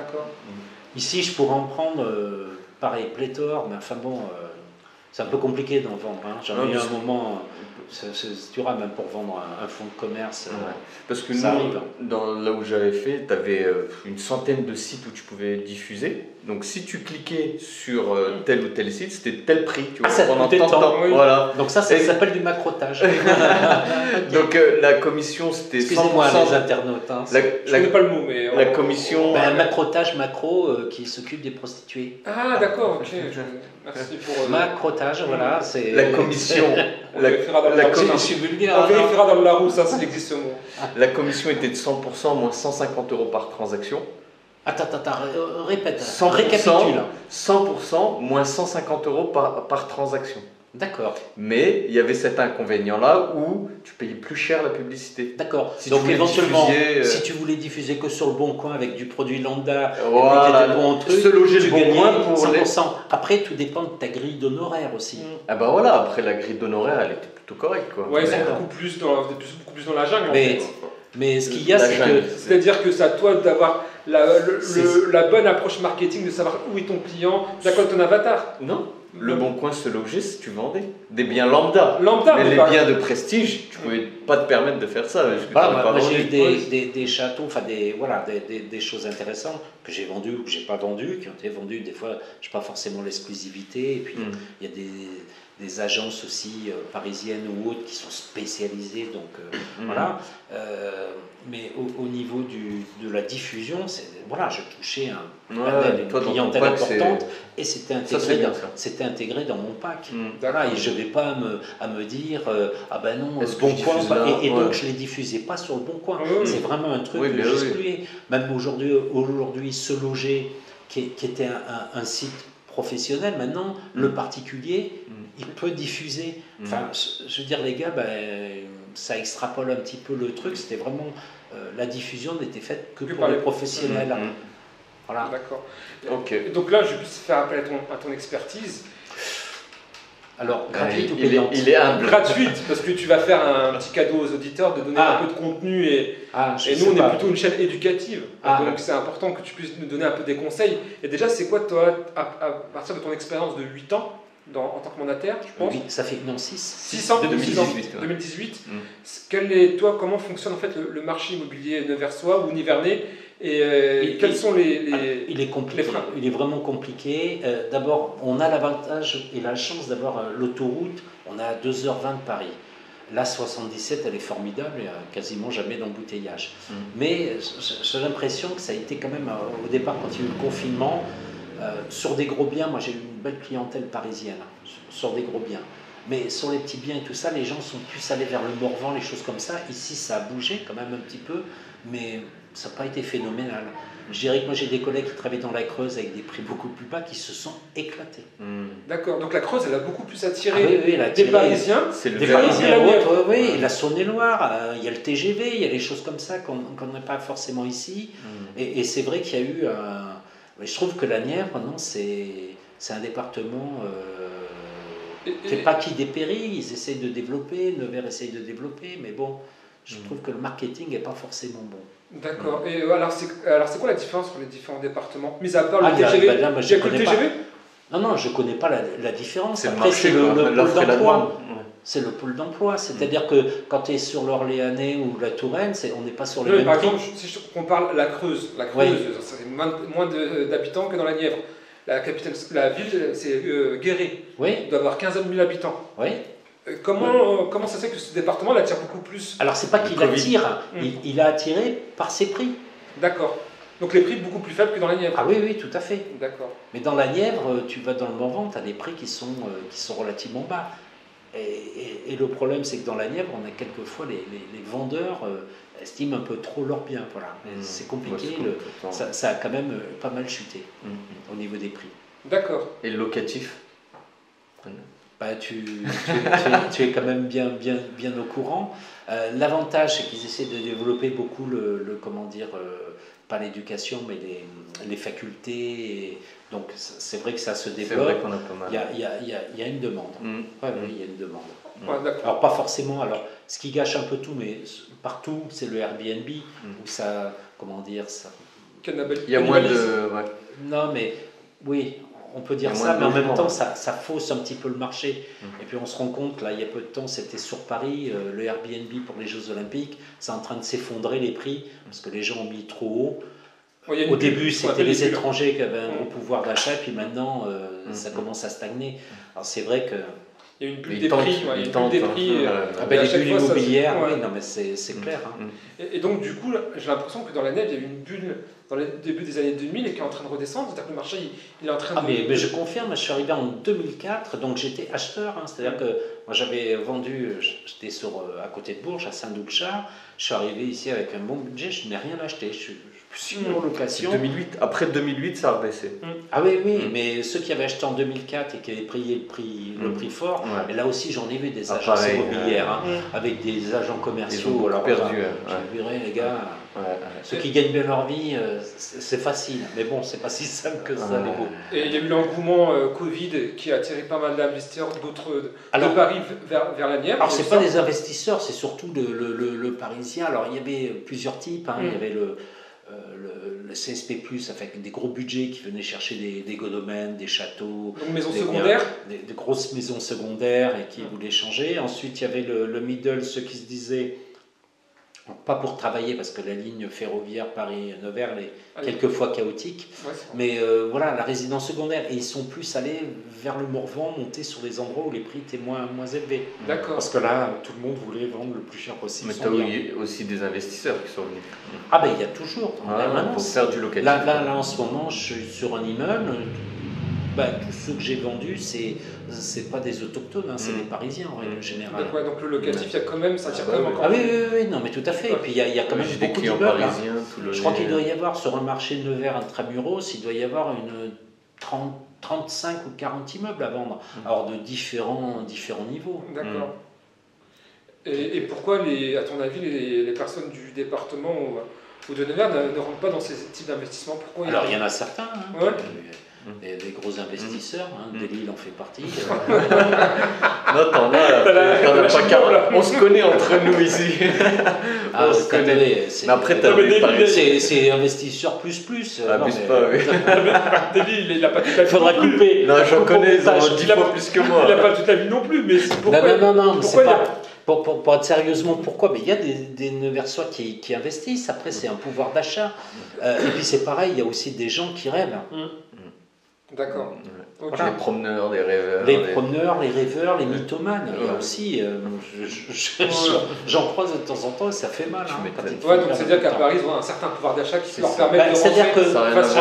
Ici, je pourrais en prendre, pareil, pléthore, mais enfin bon, c'est un peu compliqué d'en vendre. Hein. J'en ai eu un moment, c'est dur même pour vendre un fonds de commerce. Parce que nous, là où j'avais fait, tu avais une centaine de sites où tu pouvais diffuser. Donc si tu cliquais sur tel ou tel site, c'était tel prix. Tu vois, pendant tant de temps. Voilà. Donc ça s'appelle du macrotage. Donc la commission, c'était 100%. Excusez-moi les internautes. Hein, je connais pas le mot, mais... La commission... un macrotage macro qui s'occupe des prostituées. Ah d'accord, ok. Merci pour... Macrotage, voilà. C'est la commission... Je suis vulgaire. On vérifiera dans le Larousse, s'il existe ce mot. La commission était de 100%, moins 150 € par transaction. Attends, répète, récapitule. 100%, moins 150 € par transaction. D'accord. Mais il y avait cet inconvénient-là où tu payais plus cher la publicité. D'accord. Donc éventuellement, si tu voulais diffuser que sur le Bon Coin avec du produit lambda, voilà, se loger le Bon Coin pour 100%. Après, tout dépend de ta grille d'honoraires aussi. Ah bah voilà, après la grille d'honoraires, elle était plutôt correcte, quoi. Ouais, c'est beaucoup plus dans la jungle en fait. Mais ce qu'il y a, c'est que... C'est-à-dire que c'est à toi d'avoir la bonne approche marketing, de savoir où est ton client, d'accord, ton avatar. Non. Le Bon Coin se logeait si tu vendais des biens lambda. Mais les biens de prestige, tu ne pouvais pas te permettre de faire ça. Moi, j'ai eu des châteaux, enfin des choses intéressantes que j'ai vendues ou que je n'ai pas vendues, qui ont été vendues. Des fois, je n'ai pas forcément l'exclusivité. Et puis, il y a des agences aussi parisiennes ou autres qui sont spécialisées. Donc, voilà. Mais au niveau de la diffusion, je touchais une clientèle importante et c'était intégré dans mon pack. Voilà, et je ne vais pas à me dire ah ben non, Bon Coin, et donc je ne les diffusais pas sur le Bon Coin. C'est vraiment un truc que j'excluais. Même aujourd'hui, Se Loger, qui était un site professionnel, maintenant, le particulier, il peut diffuser. Enfin, je veux dire, les gars, ça extrapole un petit peu le truc. C'était vraiment... la diffusion n'était faite que pour les professionnels. Voilà. D'accord. Okay. Donc là, je vais faire appel à ton expertise. Alors, gratuite ou payante? Il est humble. Gratuite, parce que tu vas faire un petit cadeau aux auditeurs, de donner un peu de contenu. Et nous, on est plutôt une chaîne éducative. Donc c'est important que tu puisses nous donner un peu des conseils. Et déjà, c'est quoi, toi, à partir de ton expérience de 8 ans, en tant que mandataire, je pense. Oui, ça fait 6 ans, 2018. Comment fonctionne en fait le marché immobilier neversois ou nivernais et quels sont il est compliqué. Il est vraiment compliqué. D'abord, on a l'avantage et la chance d'avoir l'autoroute. On a à 2h20 de Paris. La 77, elle est formidable, il n'y a quasiment jamais d'embouteillage. Mais j'ai l'impression que ça a été quand même, au départ, quand il y a eu le confinement, sur des gros biens, moi j'ai eu une belle clientèle parisienne, sur des gros biens. Mais sur les petits biens et tout ça, les gens sont plus allés vers le Morvan, les choses comme ça. Ici, ça a bougé quand même un petit peu, mais ça n'a pas été phénoménal. Je dirais que moi j'ai des collègues qui travaillent dans la Creuse avec des prix beaucoup plus bas qui se sont éclatés. D'accord, donc la Creuse, elle a beaucoup plus attiré des Parisiens. Des Parisiens autres, oui. La Saône-et-Loire, il y a le TGV, il y a les choses comme ça qu'on n'a pas forcément ici. Et c'est vrai qu'il y a eu je trouve que la Nièvre, non, c'est un département qui n'est pas qui dépérit. Ils essayent de développer, Nevers essaye de développer, mais bon, je trouve que le marketing n'est pas forcément bon. D'accord. Et alors c'est quoi la différence entre les différents départements? Mis à part le TGV, il y a que le TGV? Non, je ne connais pas la différence. Après, c'est le pôle d'emploi. C'est le pôle d'emploi. C'est-à-dire que quand tu es sur l'Orléanais ou la Touraine, on n'est pas sur les mêmes par prix. exemple, si on parle la Creuse, c'est moins d'habitants que dans la Nièvre. La capitale, la ville, c'est Guéret. Oui. Il doit avoir 15 000 habitants. Oui. Comment ça se fait que ce département l'attire beaucoup plus? Alors, c'est pas qu'il attire, il a attiré par ses prix. D'accord. Donc les prix beaucoup plus faibles que dans la Nièvre. Ah oui, tout à fait. D'accord. Mais dans la Nièvre, tu vas dans le Morvan, tu as des prix qui sont relativement bas. Et le problème, c'est que dans la Nièvre, on a quelquefois les vendeurs estiment un peu trop leurs biens. Voilà. C'est compliqué, ça a quand même pas mal chuté au niveau des prix. D'accord. Et le locatif? Tu es quand même bien au courant. L'avantage, c'est qu'ils essaient de développer beaucoup pas l'éducation, mais les facultés. Donc c'est vrai que ça se développe. C'est vrai qu'on a pas mal. Il y a une demande. Oui, il y a une demande. Ouais, alors pas forcément. Alors ce qui gâche un peu tout, mais partout, c'est le Airbnb où ça, ça. Il y a moins de. Ouais. Non, mais oui. On peut dire ça, mais en même temps, ça fausse un petit peu le marché. Et puis on se rend compte, là, il y a peu de temps, c'était sur Paris, le Airbnb pour les Jeux Olympiques, c'est en train de s'effondrer les prix, parce que les gens ont mis trop haut. Au début, c'était les étrangers qui avaient un gros pouvoir d'achat, et puis maintenant, ça commence à stagner. Alors c'est vrai que... Il y a une bulle des prix. Les bulles immobilières, oui, non, mais c'est clair. Et donc, du coup, j'ai l'impression que dans la Nièvre, il y a eu une bulle dans le début des années 2000 et qui est en train de redescendre. C'est-à-dire que le marché, il est en train de... Mais je confirme, je suis arrivé en 2004, donc j'étais acheteur. C'est-à-dire que moi, j'avais vendu, j'étais à côté de Bourges, à Saint-Doulchard. Je suis arrivé ici avec un bon budget, je n'ai rien acheté. Je suis en location. 2008. Après 2008, ça a rebaissé. Ah oui, mais ceux qui avaient acheté en 2004 et qui avaient payé le prix fort, et là aussi j'en ai vu des agences immobilières avec des agents commerciaux. Alors perdu. Je dirais, les gars, ceux qui gagnent bien leur vie, c'est facile. Mais bon, c'est pas si simple que ça. Et il y a eu l'engouement Covid qui a attiré pas mal d'investisseurs de Paris vers la Nièvre. Alors c'est pas des investisseurs, c'est surtout le Parisien. Alors il y avait plusieurs types. Il y avait le CSP+, avec des gros budgets qui venaient chercher des godomènes, des châteaux, donc maisons secondaires, des grosses maisons secondaires et qui voulaient changer. Ensuite, il y avait le middle, ceux qui se disaient, pas pour travailler parce que la ligne ferroviaire Paris-Nevers est quelquefois chaotique, mais voilà, la résidence secondaire. Et ils sont plus allés vers le Morvan, monter sur des endroits où les prix étaient moins élevés. D'accord. Parce que là, tout le monde voulait vendre le plus cher possible. Mais tu as eu aussi des investisseurs qui sont venus. Ah ben il y a toujours. Pour faire du locatif. Là, en ce moment, je suis sur un immeuble. Tous ceux que j'ai vendus, c'est pas des autochtones, c'est des Parisiens en règle générale. Donc le locatif, il y a quand même, ça tire quand même encore. Ah oui, non, mais tout à fait. Et puis il y a quand même beaucoup d'immeubles. Je crois qu'il doit y avoir sur un marché de Nevers intramuros, il doit y avoir une 35 ou 40 immeubles à vendre, alors de différents niveaux. D'accord. Et pourquoi, à ton avis, les personnes du département ou de Nevers ne rentrent pas dans ces types d'investissements? Pourquoi? Alors il y en a certains. Des gros investisseurs, Delille en fait partie. Non, t'en as pas 40. On se connaît entre nous ici. On se connaît. Mais après, c'est investisseur plus. Plus pas, oui. Delille, il n'a pas toute la vie. Faudra couper. Non, j'en connais, ils ont 10 fois plus que moi. Il n'a pas toute la vie non plus, mais pourquoi? Non, c'est pas. Pour être sérieusement, pourquoi? Mais il y a des Neversois qui investissent. Après, c'est un pouvoir d'achat. Et puis c'est pareil, il y a aussi des gens qui rêvent. D'accord. Okay. Les promeneurs, les rêveurs. Les promeneurs, les rêveurs, les mythomanes. Il y a aussi, j'en croise de temps en temps et ça fait mal. Donc c'est-à-dire qu'à Paris, ils ont un certain pouvoir d'achat qui leur permet de rentrer. C'est-à-dire que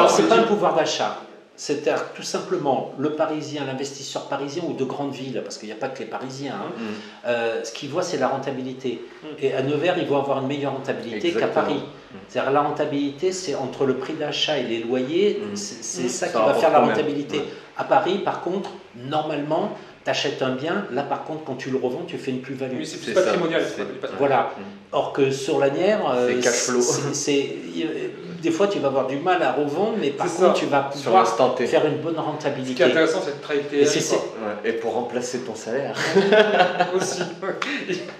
c'est pas un pouvoir d'achat. C'est-à-dire tout simplement le Parisien, l'investisseur parisien ou de grandes villes, parce qu'il n'y a pas que les Parisiens, ce qu'il voit c'est la rentabilité. Et à Nevers, ils vont avoir une meilleure rentabilité qu'à Paris. C'est-à-dire la rentabilité, c'est entre le prix d'achat et les loyers, c'est ça qui va faire la rentabilité. À Paris, par contre, normalement, achètes un bien, là par contre quand tu le revends, tu fais une plus-value. Oui, c'est plus patrimonial. Voilà. Or que sur l'anière, c'est cash flow. Des fois tu vas avoir du mal à revendre, mais par contre tu vas pouvoir faire une bonne rentabilité. Ce qui est intéressant, c'est de travailler et pour remplacer ton salaire. Aussi.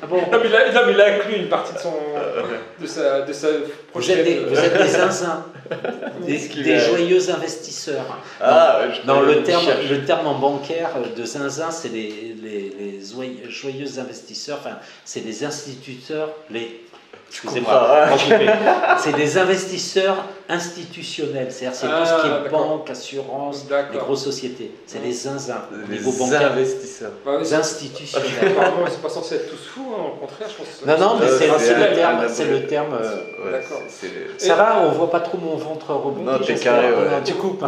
Bon. Non, mais il a inclus une partie de sa prochaine... Vous êtes des zinzins, des joyeux investisseurs. Le terme en bancaire de zinzin, c'est les joyeux investisseurs, enfin, c'est des instituteurs, excusez-moi, c'est des investisseurs institutionnels, c'est-à-dire c'est tout ce qui est banque, assurance, les grosses sociétés, c'est les zinzins, les investisseurs. Institutionnels. C'est pas censé être tous fous, au contraire, je pense. Non, mais c'est le terme. D'accord. Ça va, on voit pas trop mon ventre rebondir. Non, t'es carré, tu coupes.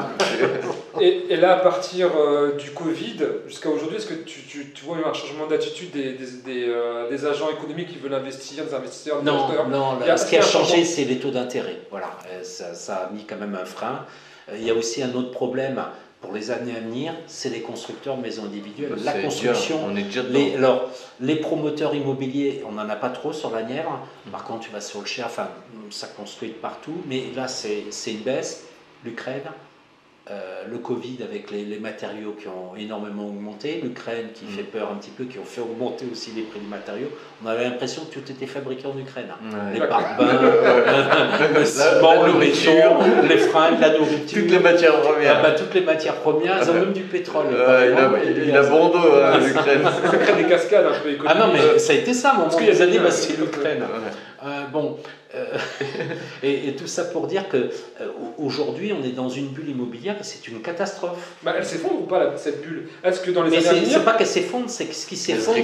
Et là, à partir du Covid jusqu'à aujourd'hui, est-ce que tu vois un changement d'attitude des agents économiques qui veulent investir, des investisseurs, des acheteurs? Non, ce qui a changé, c'est les taux d'intérêt. Voilà, ça a mis quand même un frein. Il y a aussi un autre problème pour les années à venir, c'est les constructeurs de maisons individuelles. La construction, les promoteurs immobiliers, on n'en a pas trop sur la Nièvre. Par contre, tu vas sur le Cher, ça construit partout. Mais là, c'est une baisse. L'Ukraine, le Covid avec les matériaux qui ont énormément augmenté, l'Ukraine qui fait peur un petit peu, qui ont fait augmenter aussi les prix des matériaux. On avait l'impression que tout était fabriqué en Ukraine. Les pare-bains, le ciment, le béton, les fringues, la nourriture. Toutes les matières premières. Toutes les matières premières, ils ont même du pétrole. Il a bon dos, l'Ukraine. Ça crée des cascades un peu économiques. Ah non, mais ça a été ça, mon moment des années, c'est l'Ukraine. Et tout ça pour dire que aujourd'hui on est dans une bulle immobilière et c'est une catastrophe. Elle s'effondre ou pas cette bulle? Est-ce que dans les années à venir... c'est pas qu'elle s'effondre, c'est que ce qui s'effondre,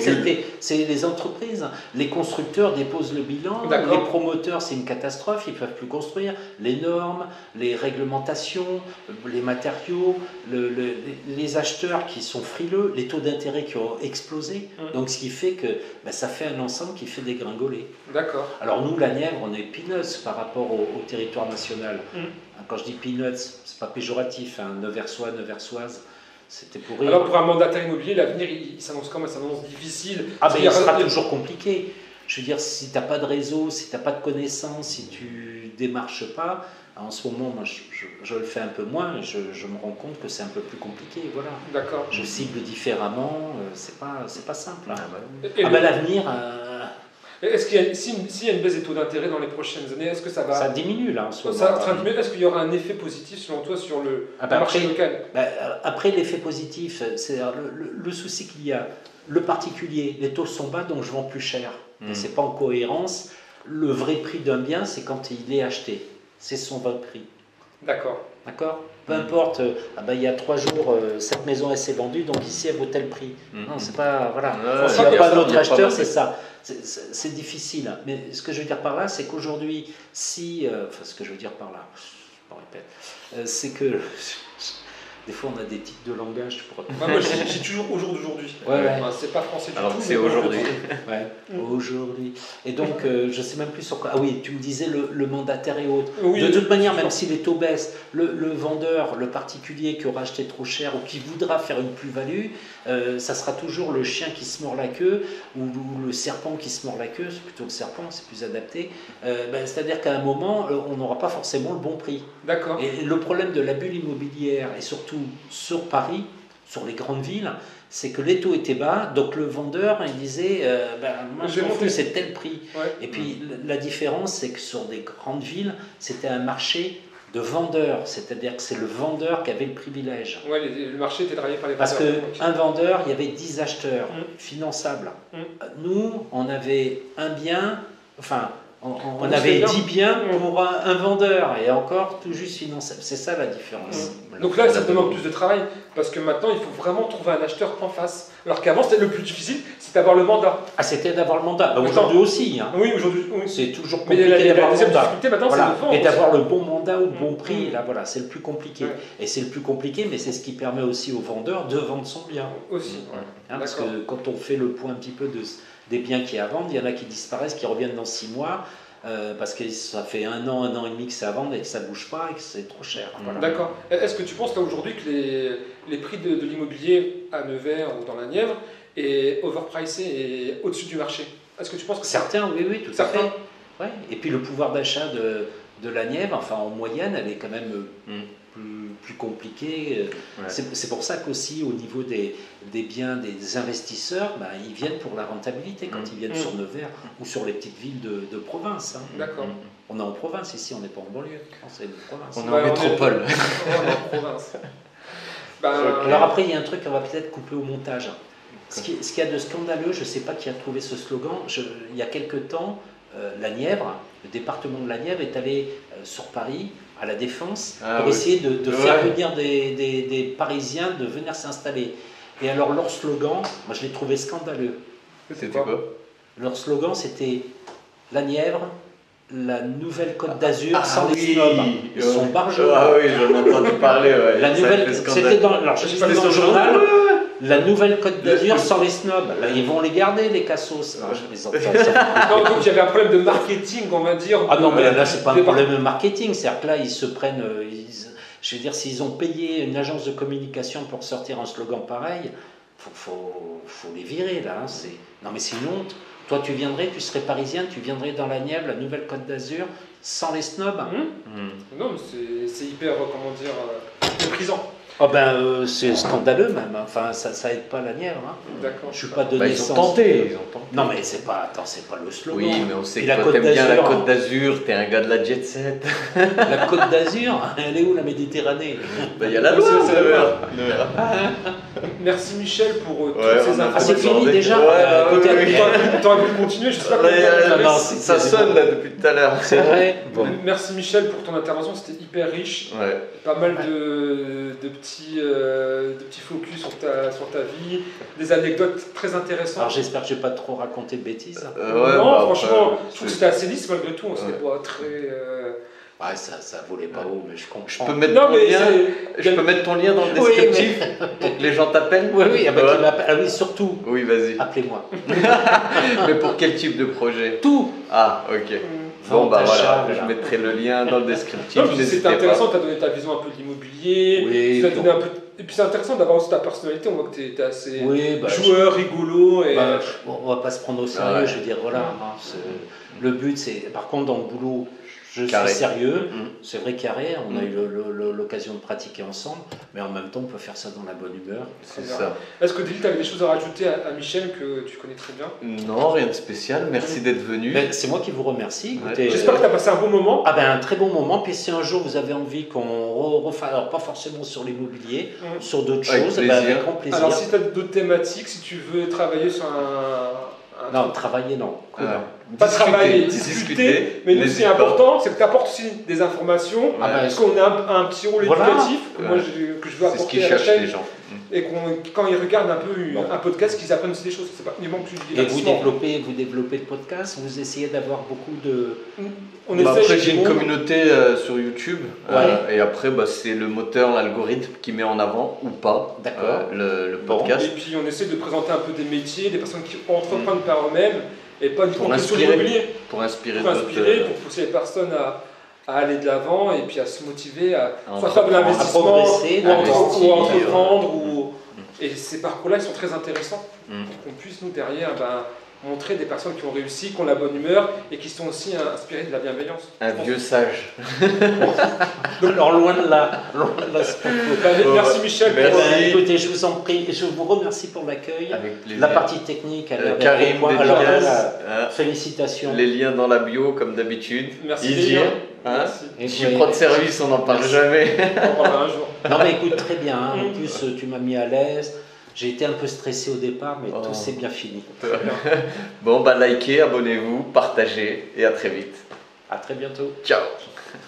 c'est les entreprises. Les constructeurs déposent le bilan, les promoteurs c'est une catastrophe, ils ne peuvent plus construire. Les normes, les réglementations, les matériaux, les acheteurs qui sont frileux, les taux d'intérêt qui ont explosé. Donc ce qui fait que ça fait un ensemble qui fait dégringoler. D'accord. Alors nous, la Nièvre, on est peanuts par rapport au territoire national. Quand je dis peanuts, c'est pas péjoratif, Neversois, Neversoise, c'était pour rire. Alors pour un mandataire immobilier, l'avenir, il s'annonce comment? Ça s'annonce difficile. Il sera toujours compliqué. Je veux dire, si tu n'as pas de réseau, si tu n'as pas de connaissances, si tu démarches pas, en ce moment, moi, je le fais un peu moins, et je me rends compte que c'est un peu plus compliqué. Voilà. D'accord. Je cible différemment, c'est pas simple. L'avenir... Est-ce s'il y a une baisse des taux d'intérêt dans les prochaines années, est-ce que ça va... Ça diminue là en ce moment. Est-ce qu'il y aura un effet positif selon toi sur le marché local? Après l'effet positif, c'est le souci qu'il y a. Le particulier, les taux sont bas donc je vends plus cher. Ce n'est pas en cohérence. Le vrai prix d'un bien, c'est quand il est acheté. C'est son vrai prix. D'accord. Peu importe, il y a 3 jours, cette maison elle s'est vendue, donc ici elle vaut tel prix. Non, c'est pas. Voilà. S'il n'y a pas d'autre acheteur, c'est ça. C'est difficile. Mais ce que je veux dire par là, c'est qu'aujourd'hui, ce que je veux dire par là, je me répète, c'est que. Des fois, on a des tics de langage. Moi, j'ai toujours au jour d'aujourd'hui. C'est pas français du tout. Alors c'est aujourd'hui. Aujourd'hui. Et donc, je sais même plus sur quoi. Ah oui, tu me disais le mandataire et autres. Oui, de toute manière, même si les taux baissent, le vendeur, le particulier qui aura acheté trop cher ou qui voudra faire une plus-value, ça sera toujours le chien qui se mord la queue ou le serpent qui se mord la queue. C'est plutôt le serpent, c'est plus adapté. C'est-à-dire qu'à un moment, on n'aura pas forcément le bon prix. D'accord. Et le problème de la bulle immobilière, et surtout sur Paris, sur les grandes villes, c'est que les taux étaient bas, donc le vendeur il disait moi je m'en fous, c'est tel prix. Et puis la différence, c'est que sur des grandes villes, c'était un marché de vendeurs, c'est-à-dire que c'est le vendeur qui avait le privilège. Le marché était travaillé par les vendeurs. Parce qu'un vendeur, il y avait 10 acheteurs finançables. Nous, on avait un bien, on avait 10 biens pour un vendeur, et encore tout juste finançable. C'est ça la différence. Donc là, ça demande plus de travail, parce que maintenant, il faut vraiment trouver un acheteur en face. Alors qu'avant, c'était le plus difficile, c'était d'avoir le mandat. C'était d'avoir le mandat. Aujourd'hui aussi. Oui, aujourd'hui. C'est toujours compliqué d'avoir le mandat. Et d'avoir le bon mandat au bon prix, là, c'est le plus compliqué. Et c'est le plus compliqué, mais c'est ce qui permet aussi au vendeur de vendre son bien. Aussi. Parce que quand on fait le point un petit peu des biens qui à vendre, il y en a qui disparaissent, qui reviennent dans 6 mois. Parce que ça fait un an et demi que c'est à vendre et que ça ne bouge pas et que c'est trop cher. D'accord. Est-ce que tu penses là aujourd'hui que les prix de l'immobilier à Nevers ou dans la Nièvre est overpricé et au-dessus du marché. Est-ce que tu penses que certains, oui, tout à fait. Ouais. Et puis le pouvoir d'achat de la Nièvre, enfin en moyenne, elle est quand même plus compliquée. Ouais. C'est pour ça qu'aussi au niveau des biens des investisseurs, ils viennent pour la rentabilité quand ils viennent sur Nevers ou sur les petites villes de province. Hein. D'accord. On est en province ici, on n'est pas en banlieue. C'est une province. On est en métropole. On est en province. Alors après, il y a un truc qu'on va peut-être couper au montage. Ce qu'il y a de scandaleux, je ne sais pas qui a trouvé ce slogan, il y a quelque temps, la Nièvre, le département de la Nièvre est allé sur Paris, à la Défense, pour essayer de faire venir des Parisiens de venir s'installer. Et alors leur slogan, moi je l'ai trouvé scandaleux. C'était quoi? Leur slogan c'était la Nièvre, la nouvelle Côte d'Azur sans les snobs. Ils sont barjots. Ah oui, j'en ai entendu parler. Ouais. La nouvelle, c'était dans le journal. La nouvelle Côte d'Azur sans les snobs. Ils vont les garder, les cassos. Non, je les entends. Donc il y avait un problème de marketing, on va dire. Ah non, mais là, c'est pas un problème de marketing. C'est-à-dire que là, ils se prennent. Je veux dire, s'ils ont payé une agence de communication pour sortir un slogan pareil, faut les virer, là. Hein. Non, mais c'est une honte. Toi, tu viendrais, tu serais parisien, tu viendrais dans la Nièvre, la nouvelle Côte d'Azur, sans les snobs. Non, mais c'est hyper, comment dire, méprisant. Oh c'est scandaleux même, enfin ça aide pas la Nièvre. Hein. D'accord. Je suis pas de naissance. Ils ont tenté. Non mais c'est pas le slogan. Oui, mais on sait que toi t'aimes bien la Côte d'Azur, t'es un gars de la jet set. La Côte d'Azur, elle est où la Méditerranée? Il y a la Loire, Merci Michel pour toutes ces informations. Ah c'est fini déjà. T'aurais pu continuer, je sais pas. Ça sonne là depuis tout à l'heure. C'est vrai. Merci Michel pour ton intervention, c'était hyper riche. Pas mal de petits focus sur ta vie, des anecdotes très intéressantes. Alors j'espère que je n'ai pas trop raconté de bêtises. Non, franchement, je trouve que c'était assez lisse malgré tout, c'était pas très... Ouais, ça volait pas haut, mais je comprends. Je peux mettre ton lien dans le descriptif pour que les gens t'appellent. Oui, oui, surtout. Oui, vas-y. Appelez-moi. Mais pour quel type de projet? Tout. Ah, ok. Bon, voilà, je mettrai le lien dans le descriptif. C'était intéressant, tu as donné ta vision un peu de l'immobilier. Oui, tu as donné un peu... Et puis c'est intéressant d'avoir aussi ta personnalité, on voit que tu es assez joueur, rigolo. Et... on va pas se prendre au sérieux, je veux dire, voilà. Le but, c'est. Par contre, dans le boulot, je suis sérieux, c'est vrai carré, on a eu l'occasion de pratiquer ensemble, mais en même temps on peut faire ça dans la bonne humeur. C'est ça. Est-ce que David, tu avais des choses à rajouter à Michel que tu connais très bien? Non, rien de spécial, merci d'être venu. C'est moi qui vous remercie. J'espère que tu as passé un bon moment. Un très bon moment, puis si un jour vous avez envie qu'on refasse, alors pas forcément sur l'immobilier, sur d'autres choses, avec grand plaisir. Alors si tu as d'autres thématiques, si tu veux travailler sur non, travailler non. Pas travailler, discuter, mais nous, ce qui est important, c'est que tu apportes aussi des informations, parce qu'on a un petit rôle éducatif que je veux apporter à la chaîne, et quand ils regardent un peu un podcast, qu'ils apprennent aussi des choses. C'est pas uniquement que tu dis. Et vous développez le podcast, vous essayez d'avoir beaucoup de... Après, j'ai une communauté sur YouTube, et après, c'est le moteur, l'algorithme qui met en avant ou pas le podcast. Et puis, on essaie de présenter un peu des métiers, des personnes qui entreprennent par eux-mêmes, et pas du tout sur l'immobilier. Pour inspirer, pour pousser les personnes à aller de l'avant et puis à se motiver à soit faire de l'investissement ou à entreprendre. Et ces parcours-là, ils sont très intéressants pour qu'on puisse, nous, derrière, montrer des personnes qui ont réussi, qui ont la bonne humeur et qui sont aussi inspirées de la bienveillance. Un vieux sage. Alors loin de là. Merci Michel. Écoutez, je vous en prie, je vous remercie pour l'accueil. La partie technique, Karim, félicitations. Les liens dans la bio, comme d'habitude. Merci. Je prends de service, on n'en parle jamais. On en parlera un jour. Non mais écoute, très bien. En plus, tu m'as mis à l'aise. J'ai été un peu stressé au départ, mais tout s'est bien fini. Bon, likez, abonnez-vous, partagez et à très vite. À très bientôt. Ciao.